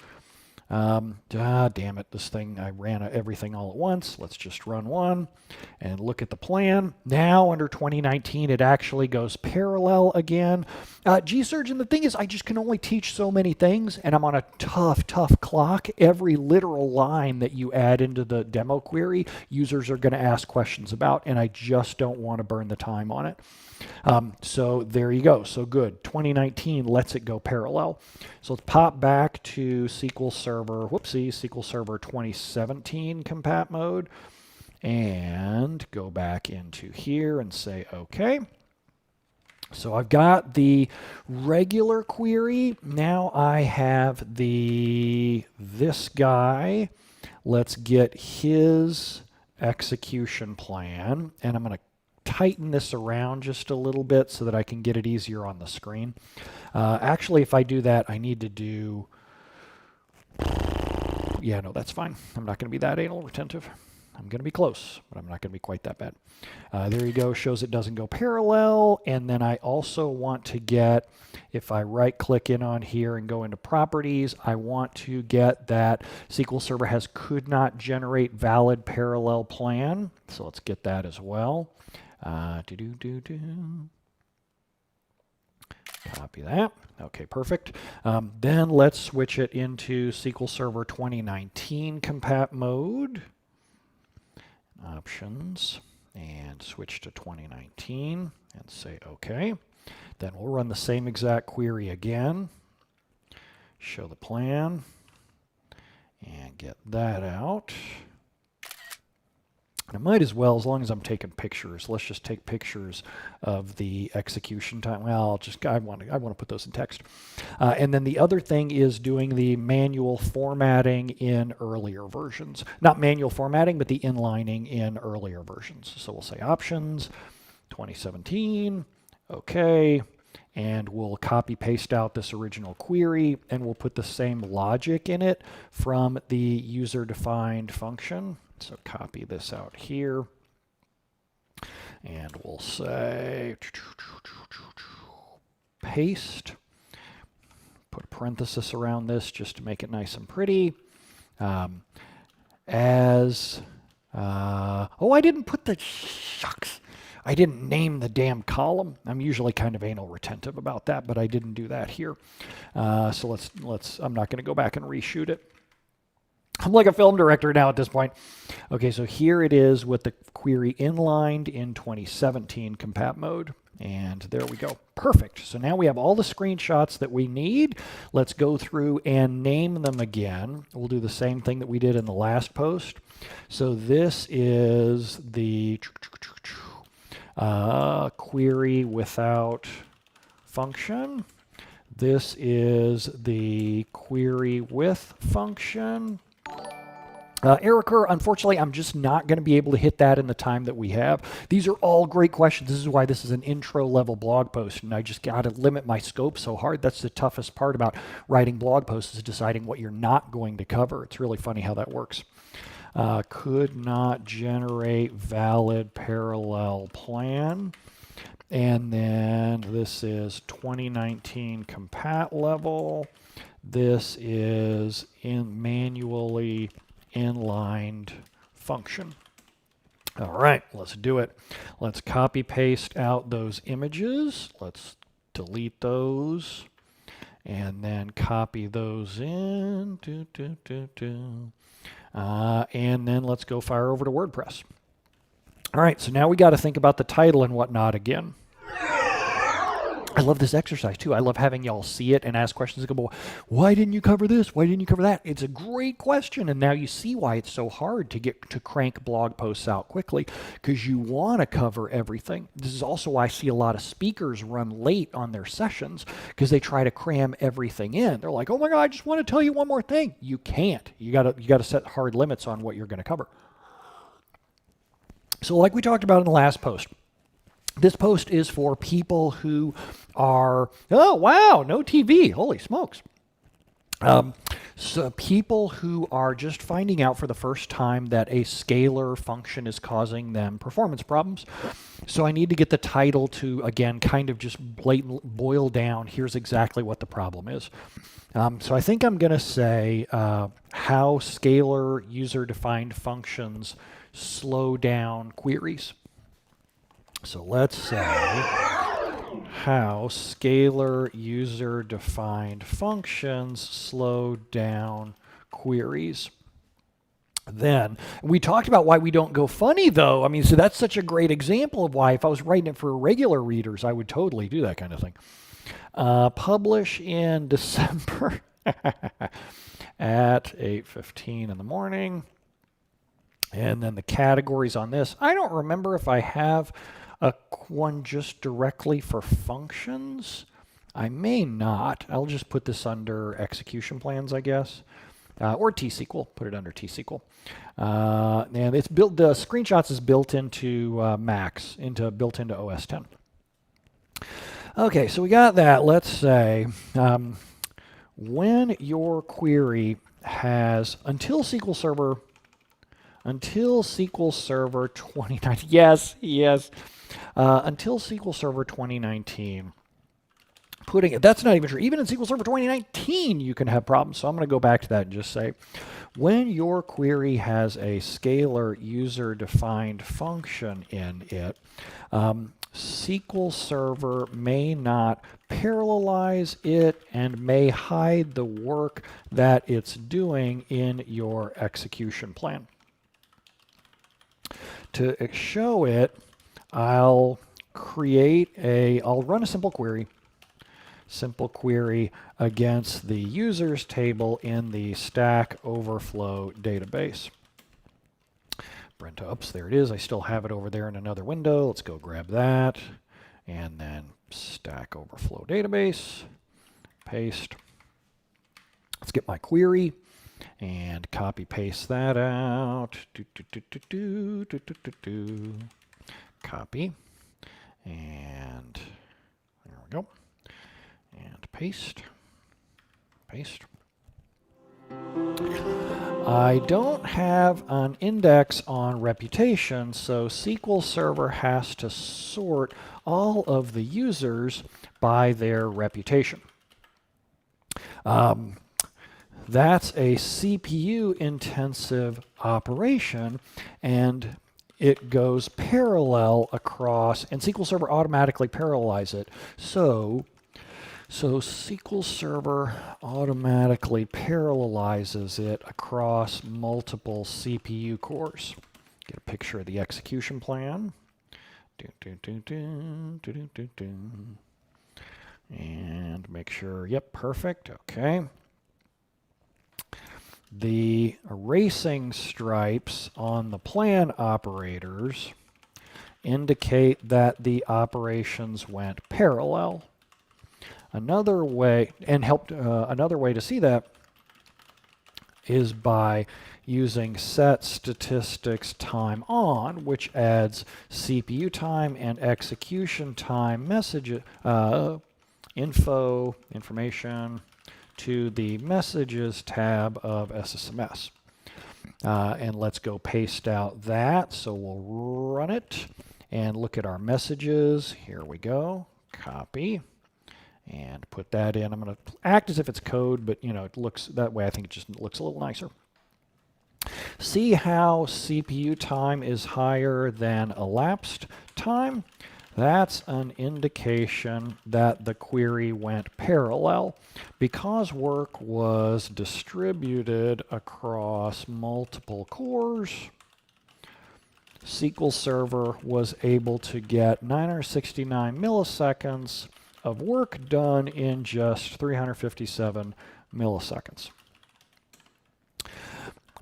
Damn it, this thing, I ran everything all at once. Let's just run one and look at the plan. Now under 2019, it actually goes parallel again. Gsurgeon, the thing is, I just can only teach so many things, and I'm on a tough clock. Every literal line that you add into the demo query, users are going to ask questions about, and I just don't want to burn the time on it. So there you go. So good. 2019 lets it go parallel. So let's pop back to SQL Server, SQL Server 2017 compat mode, and go back into here and say OK. So I've got the regular query. Now I have this guy. Let's get his execution plan, and I'm going to tighten this around just a little bit so that I can get it easier on the screen. Actually, if I do that, I need to do, yeah, no, that's fine. I'm not going to be that anal retentive. I'm going to be close, but I'm not going to be quite that bad. There you go, shows it doesn't go parallel. And then I also want to get, if I right click in on here and go into properties, I want to get that SQL Server has could not generate valid parallel plan. So let's get that as well. Copy that. Okay, perfect. Then let's switch it into SQL Server 2019 compat mode. Options, and switch to 2019 and say OK. Then we'll run the same exact query again. show the plan, and get that out. I might as well, as long as I'm taking pictures, let's just take pictures of the execution time. Well, I want to put those in text. And then the other thing is doing the manual formatting in earlier versions. Not manual formatting, but the inlining in earlier versions. So we'll say options, 2017, okay. And we'll copy paste out this original query, and we'll put the same logic in it from the user-defined function. So copy this out here, and we'll say paste, put a parenthesis around this just to make it nice and pretty. Oh, I didn't put the, shucks. I didn't name the damn column. I'm usually kind of anal retentive about that, but I didn't do that here. So I'm not going to go back and reshoot it. I'm like a film director now at this point. Okay, so here it is with the query inlined in 2017 compat mode. And there we go. Perfect. So now we have all the screenshots that we need. Let's go through and name them again. We'll do the same thing that we did in the last post. So this is the query without function. This is the query with function. Error occur, unfortunately, I'm just not going to be able to hit that in the time that we have. These are all great questions. This is why this is an intro level blog post, and I just got to limit my scope so hard. That's the toughest part about writing blog posts, is deciding what you're not going to cover. It's really funny how that works. Could not generate valid parallel plan. And then this is 2019 compat level. This is in manually inlined function. All right, let's do it. Let's copy paste out those images. Let's delete those and then copy those in. And then let's go fire over to WordPress. All right, so now we got to think about the title and whatnot again. I love this exercise too. I love having y'all see it and ask questions and go, why didn't you cover this? Why didn't you cover that? It's a great question, and now you see why it's so hard to get to crank blog posts out quickly, because you want to cover everything. This is also why I see a lot of speakers run late on their sessions, because they try to cram everything in. They're like, oh my God, I just want to tell you one more thing. You can't. You gotta set hard limits on what you're going to cover. So like we talked about in the last post, this post is for people who are, oh, wow, no TV. Holy smokes. So people who are just finding out for the first time that a scalar function is causing them performance problems. So I need to get the title to, again, kind of just boil down, here's exactly what the problem is. So I think I'm going to say how scalar user-defined functions slow down queries. So let's say how scalar user-defined functions slow down queries. Then we talked about why we don't go funny, though. I mean, so that's such a great example of why if I was writing it for regular readers, I would totally do that kind of thing. Publish in December at 8:15 in the morning. And then the categories on this, I don't remember if I have a one just directly for functions. I may not. I'll just put this under execution plans, I guess, or T-SQL. Put it under T-SQL. And it's built. The screenshots is built into Macs, built into OS 10. Okay, so we got that. Let's say when your query has until SQL Server 2019. Yes. Until SQL Server 2019. That's not even true. Even in SQL Server 2019, you can have problems. So I'm going to go back to that and just say, when your query has a scalar user-defined function in it, SQL Server may not parallelize it and may hide the work that it's doing in your execution plan. To show it, I'll run a simple query. simple query against the users table in the Stack Overflow database. Brent, oops, there it is. I still have it over there in another window. Let's go grab that. And then Stack Overflow database, paste. Let's get my query and copy paste that out. Copy. And there we go. And paste. Paste. I don't have an index on reputation, so SQL Server has to sort all of the users by their reputation. That's a CPU intensive operation, and it goes parallel across, and SQL Server automatically parallelizes it. So SQL Server automatically parallelizes it across multiple CPU cores. Get a picture of the execution plan. And make sure, yep, perfect, okay. The erasing stripes on the plan operators indicate that the operations went parallel. Another way, and another way to see that is by using set statistics time on, which adds CPU time and execution time message information to the messages tab of SSMS. And let's go paste out that. So we'll run it and look at our messages. Here we go. Copy. And put that in. I'm going to act as if it's code, but you know, it looks that way. I think it just looks a little nicer. See how CPU time is higher than elapsed time? That's an indication that the query went parallel. Because work was distributed across multiple cores, SQL Server was able to get 969 milliseconds of work done in just 357 milliseconds.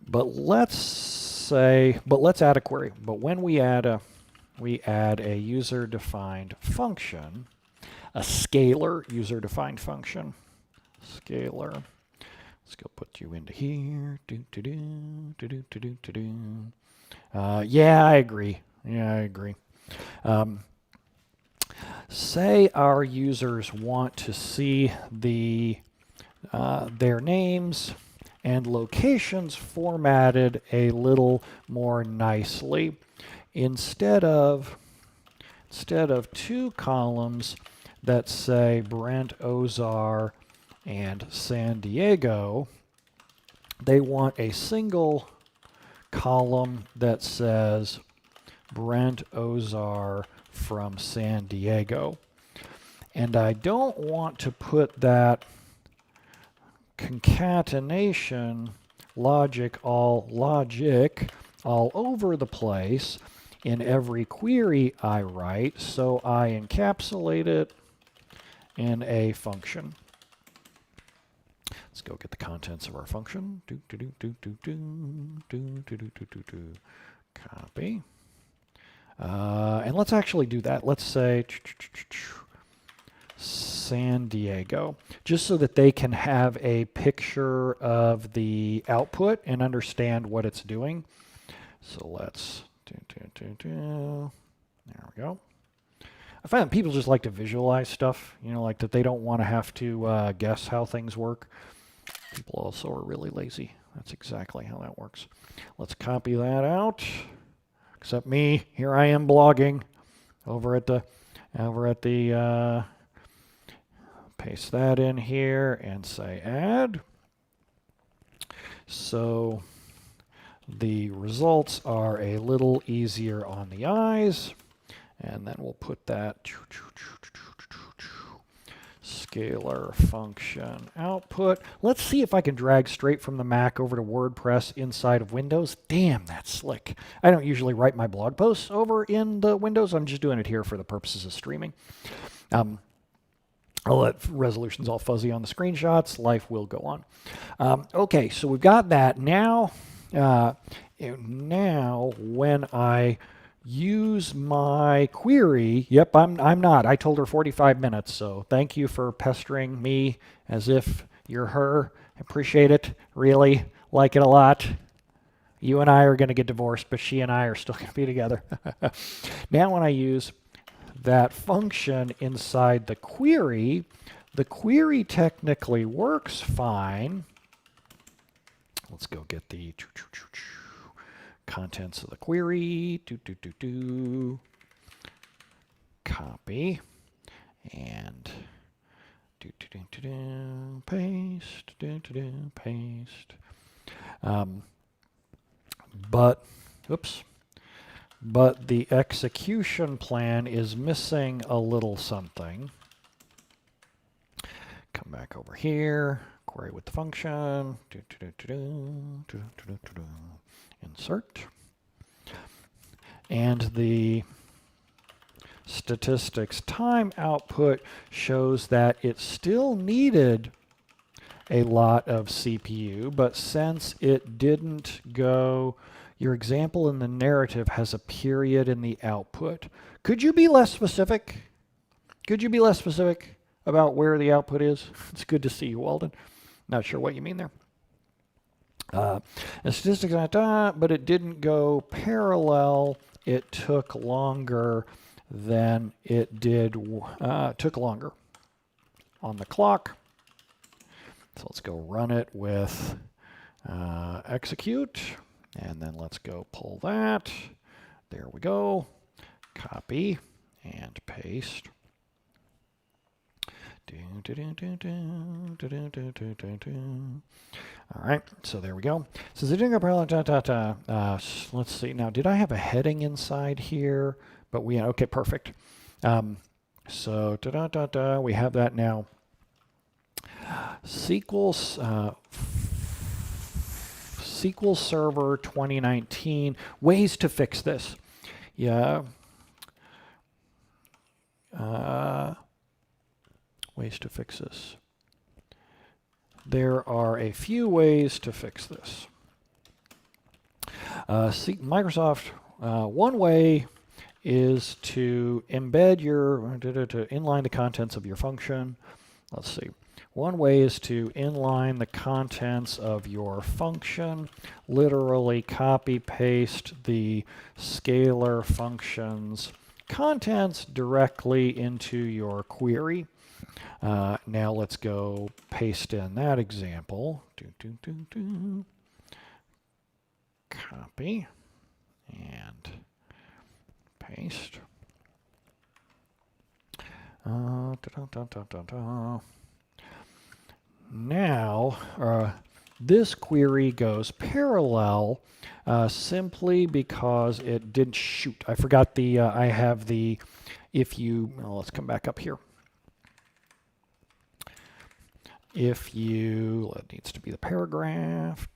But let's add a query. But when we add a user-defined function, a scalar user-defined function, scalar. Let's go put you into here. Yeah, I agree. Say our users want to see their names and locations formatted a little more nicely. Instead of two columns that say Brent, Ozar, and San Diego, they want a single column that says Brent, Ozar, from San Diego. And I don't want to put that concatenation logic all over the place in every query I write, so I encapsulate it in a function. Let's go get the contents of our function. Copy. And let's actually do that. Let's say San Diego, just so that they can have a picture of the output and understand what it's doing. So let's there we go. I find that people just like to visualize stuff, you know, like that they don't want to have to guess how things work. People also are really lazy. That's exactly how that works. Let's copy that out. Except me, here I am blogging over at the paste that in here and say add. So the results are a little easier on the eyes, and then we'll put that scalar function output. Let's see if I can drag straight from the Mac over to WordPress inside of Windows. Damn, that's slick. I don't usually write my blog posts over in the Windows. I'm just doing it here for the purposes of streaming. I'll let resolutions all fuzzy on the screenshots. Life will go on. Okay, so we've got that. Now, when I use my query, yep, I'm not. I told her 45 minutes, so thank you for pestering me as if you're her. Appreciate it. Really like it a lot. You and I are going to get divorced, but she and I are still going to be together. Now when I use that function inside the query technically works fine. Let's go get the contents of the query. Copy and paste. Paste. But the execution plan is missing a little something. Come back over here, query with the function, insert. And the statistics time output shows that it still needed a lot of CPU, but since it didn't go, your example in the narrative has a period in the output. Could you be less specific? Could you be less specific about where the output is? It's good to see you, Walden. Not sure what you mean there. And statistics, but it didn't go parallel. It took longer than it did, took longer on the clock. So let's go run it with execute, and then let's go pull that. There we go. Copy and paste. All right, so there we go. So the doing a parallel, let's see. Now, did I have a heading inside here? But we, okay, perfect. So we have that now. SQL Server 2019, ways to fix this. Yeah. Ways to fix this. There are a few ways to fix this. Microsoft, one way is to embed to inline the contents of your function. Let's see. One way is to inline the contents of your function, literally copy paste the Scalar function's contents directly into your query. Now let's go paste in that example. Copy and paste. Now, this query goes parallel simply because it didn't shoot. I forgot the, I have the, if you, well, let's come back up here. If you, it needs to be the paragraph,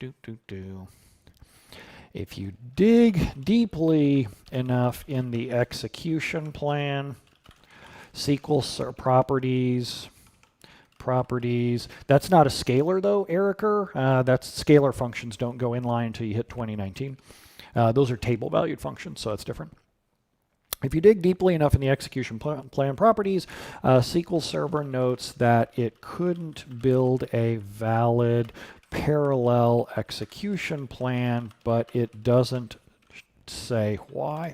If you dig deeply enough in the execution plan, SQL properties, that's not a scalar though, Erica. That's scalar functions don't go inline until you hit 2019. Those are table valued functions, so that's different. If you dig deeply enough in the execution plan properties, SQL Server notes that it couldn't build a valid parallel execution plan, but it doesn't say why.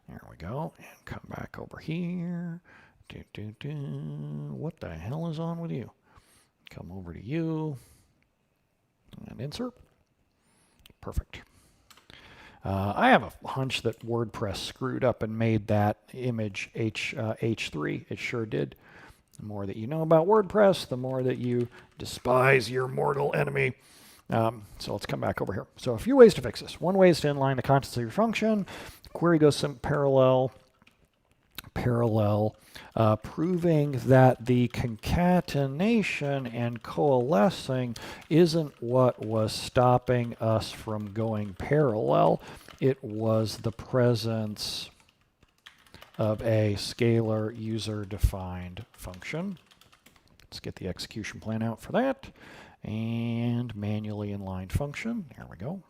There we go. And come back over here. What the hell is on with you? Come over to you and insert. Perfect. I have a hunch that WordPress screwed up and made that image H3. It sure did. The more that you know about WordPress, the more that you despise your mortal enemy. So let's come back over here. So a few ways to fix this. One way is to inline the contents of your function. Query goes some parallel, proving that the concatenation and coalescing isn't what was stopping us from going parallel. It was the presence of a scalar user-defined function. Let's get the execution plan out for that. And manually inline function. There we go.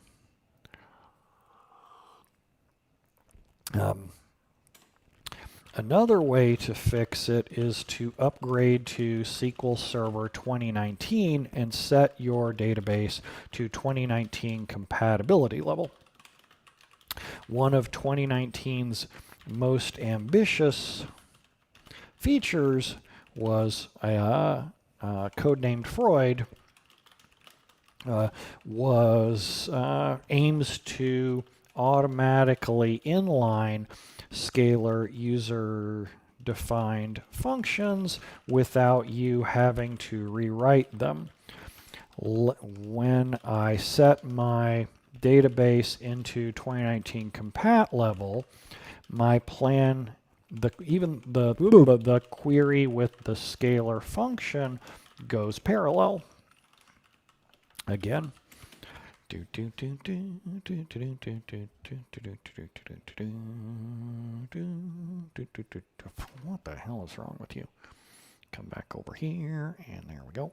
Another way to fix it is to upgrade to SQL Server 2019 and set your database to 2019 compatibility level. One of 2019's most ambitious features was a codenamed Freud aims to automatically inline Scalar user-defined functions without you having to rewrite them. When I set my database into 2019 compat level, my plan, even the query with the Scalar function goes parallel. Again. What the hell is wrong with you? Come back over here, and there we go.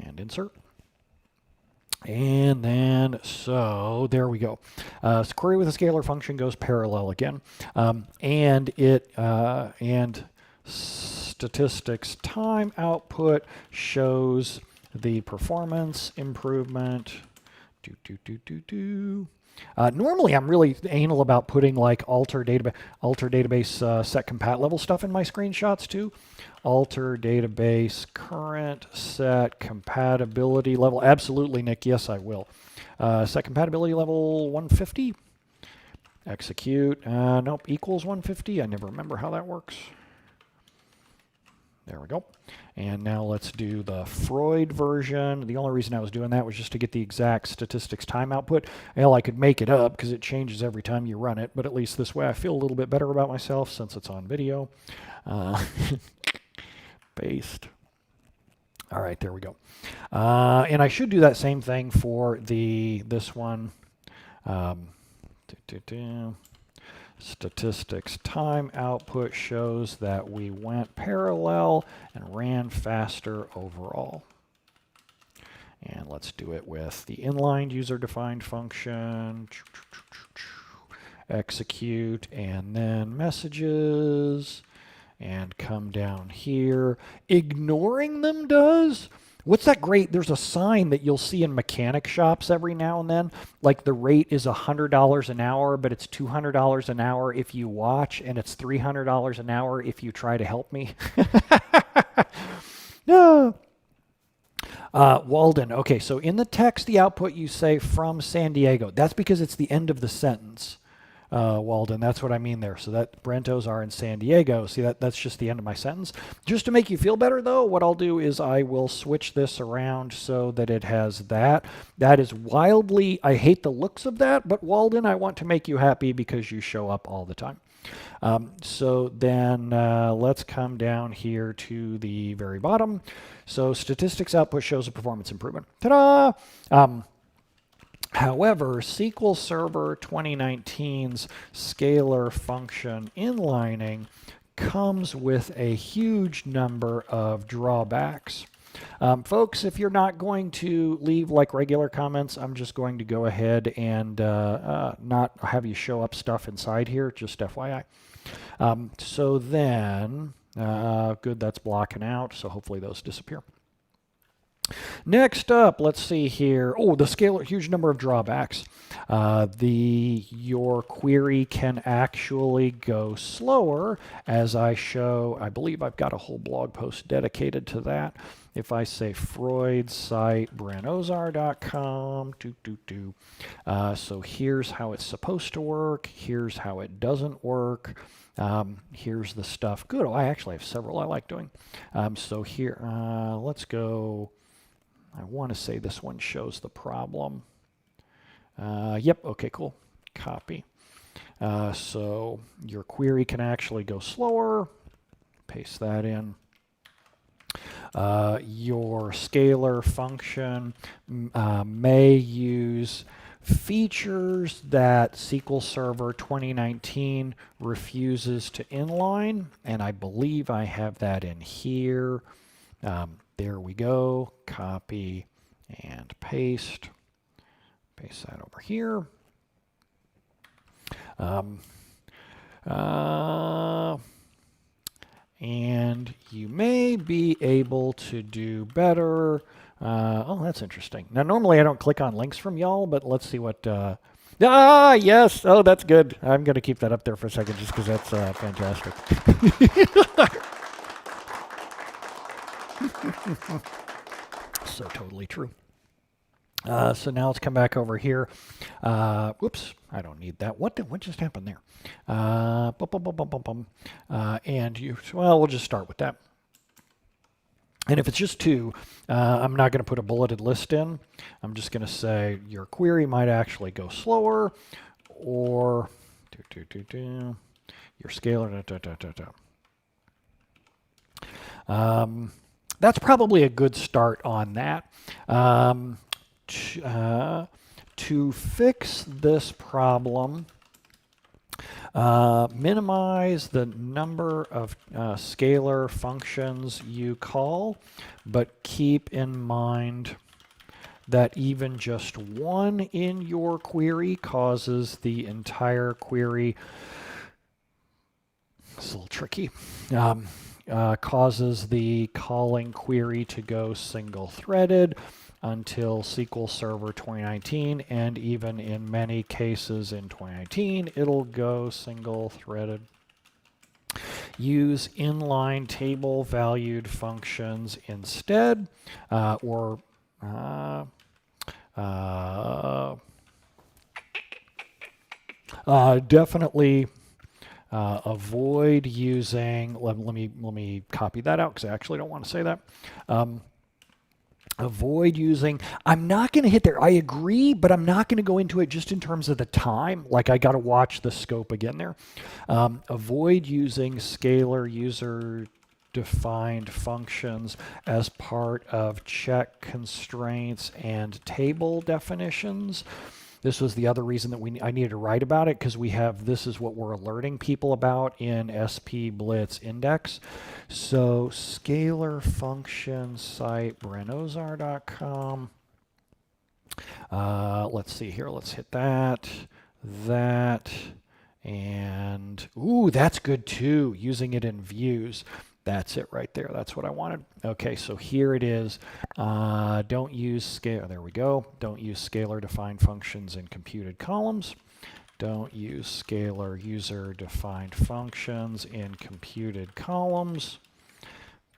And insert. And then, so there we go. Query with a Scalar function goes parallel again, and statistics time output shows the performance improvement. Normally, I'm really anal about putting like alter database set compat level stuff in my screenshots too. Alter database current set compatibility level. Absolutely, Nick. Yes, I will. Set compatibility level 150. Execute. Nope, equals 150. I never remember how that works. There we go. And now let's do the Freud version. The only reason I was doing that was just to get the exact statistics time output. Hell, I could make it up because it changes every time you run it, but at least this way I feel a little bit better about myself since it's on video. Paste. All right, there we go. And I should do that same thing for this one. Statistics time output shows that we went parallel and ran faster overall. And let's do it with the inline user-defined function. Execute, and then messages. And come down here. Ignoring them does. What's that great? There's a sign that you'll see in mechanic shops every now and then. Like the rate is $100 an hour, but it's $200 an hour if you watch, and it's $300 an hour if you try to help me. No. Walden. Okay, so in the text, the output you say from San Diego. That's because it's the end of the sentence. Walden, that's what I mean there. So that Brentos are in San Diego. See, that's just the end of my sentence. Just to make you feel better, though, what I'll do is I will switch this around so that it has that. That is wildly, I hate the looks of that, but Walden, I want to make you happy because you show up all the time. So then let's come down here to the very bottom. So statistics output shows a performance improvement. Ta-da! However, SQL Server 2019's Scalar function inlining comes with a huge number of drawbacks. Folks, if you're not going to leave like regular comments, I'm just going to go ahead and not have you show up stuff inside here, just FYI. So then, good, that's blocking out, so hopefully those disappear. Next up, let's see here. Oh, the Scalar, huge number of drawbacks. Your query can actually go slower, as I show. I believe I've got a whole blog post dedicated to that. If I say Freud site, brentozar.com, so here's how it's supposed to work. Here's how it doesn't work. Here's the stuff. Good. Oh, I actually have several I like doing. So here, let's go. I want to say this one shows the problem. Yep, okay, cool. Copy. So your query can actually go slower. Paste that in. Your Scalar function may use features that SQL Server 2019 refuses to inline, and I believe I have that in here. There we go. Copy and paste. Paste that over here. And you may be able to do better. Oh, that's interesting. Now, normally I don't click on links from y'all, but let's see what... yes! Oh, that's good. I'm going to keep that up there for a second just because that's fantastic. So totally true. So now let's come back over here. Whoops, I don't need that. What just happened there? Well, we'll just start with that. And if it's just two, I'm not going to put a bulleted list in. I'm just going to say your query might actually go slower, or your scalar. That's probably a good start on that. To fix this problem, minimize the number of scalar functions you call, but keep in mind that even just one in your query causes the entire query. It's a little tricky. Causes the calling query to go single-threaded until SQL Server 2019, and even in many cases in 2019, it'll go single-threaded. Use inline table valued functions instead, definitely avoid using. Let me copy that out because I actually don't want to say that. Avoid using, I'm not going to hit there. I agree, but I'm not going to go into it just in terms of the time. Like I got to watch the scope again there. Avoid using scalar user defined functions as part of check constraints and table definitions. This was the other reason that I needed to write about it, because this is what we're alerting people about in SP Blitz Index. So scalar function site, brentozar.com. Let's see here. Let's hit that, and ooh, that's good too. Using it in views. That's it right there. That's what I wanted. Okay, so here it is. Don't use scale. There we go. Don't use scalar defined functions in computed columns. Don't use scalar user defined functions in computed columns.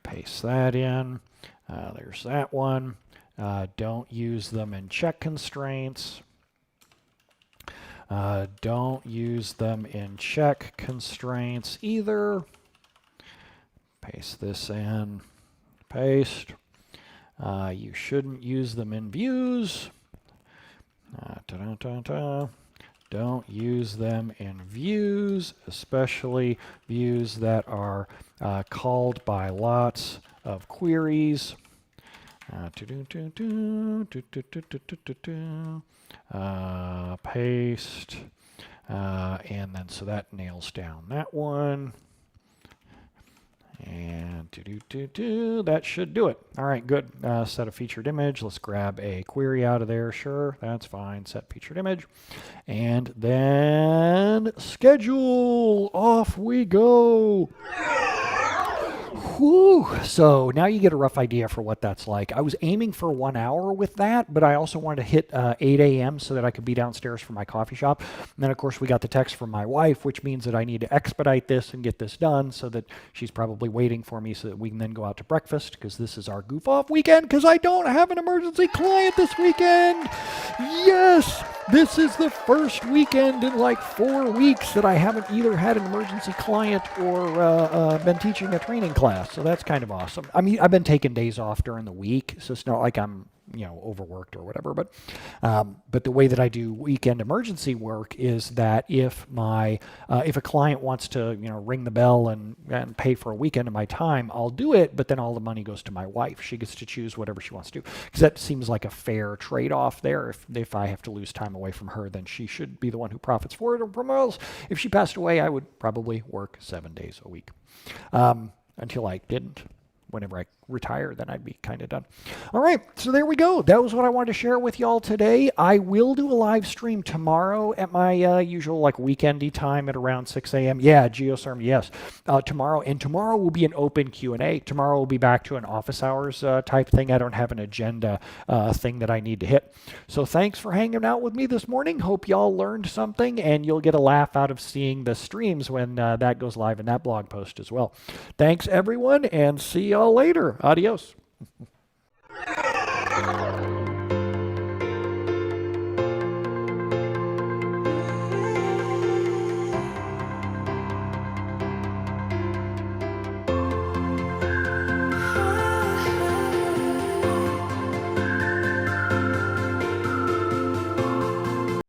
Paste that in. There's that one. Don't use them in check constraints. Don't use them in check constraints either. Paste this in, paste. You shouldn't use them in views. Don't use them in views, especially views that are called by lots of queries. Paste. And then so that nails down that one. And that should do it. All right, good. Set a featured image. Let's grab a query out of there. Sure, that's fine. Set featured image. And then schedule. Off we go. Whew. So now you get a rough idea for what that's like. I was aiming for 1 hour with that, but I also wanted to hit 8 a.m. so that I could be downstairs for my coffee shop. And then, of course, we got the text from my wife, which means that I need to expedite this and get this done so that she's probably waiting for me so that we can then go out to breakfast, because this is our goof-off weekend because I don't have an emergency client this weekend. Yes! This is the first weekend in like 4 weeks that I haven't either had an emergency client or been teaching a training class. So that's kind of awesome. I mean, I've been taking days off during the week, so it's not like I'm, overworked or whatever. But the way that I do weekend emergency work is that if a client wants to, ring the bell and pay for a weekend of my time, I'll do it. But then all the money goes to my wife. She gets to choose whatever she wants to do, because that seems like a fair trade-off there. If I have to lose time away from her, then she should be the one who profits for it. Or else, if she passed away, I would probably work 7 days a week. Until I didn't, whenever I retire, then I'd be kind of done. All right, so there we go. That was what I wanted to share with y'all today. I will do a live stream tomorrow at my usual like weekendy time at around 6 a.m. Yeah, Geoserm, yes. Tomorrow, and tomorrow will be an open Q&A. Tomorrow we'll be back to an office hours type thing. I don't have an agenda thing that I need to hit. So thanks for hanging out with me this morning. Hope y'all learned something, and you'll get a laugh out of seeing the streams when that goes live in that blog post as well. Thanks, everyone, and see y'all later. Adios.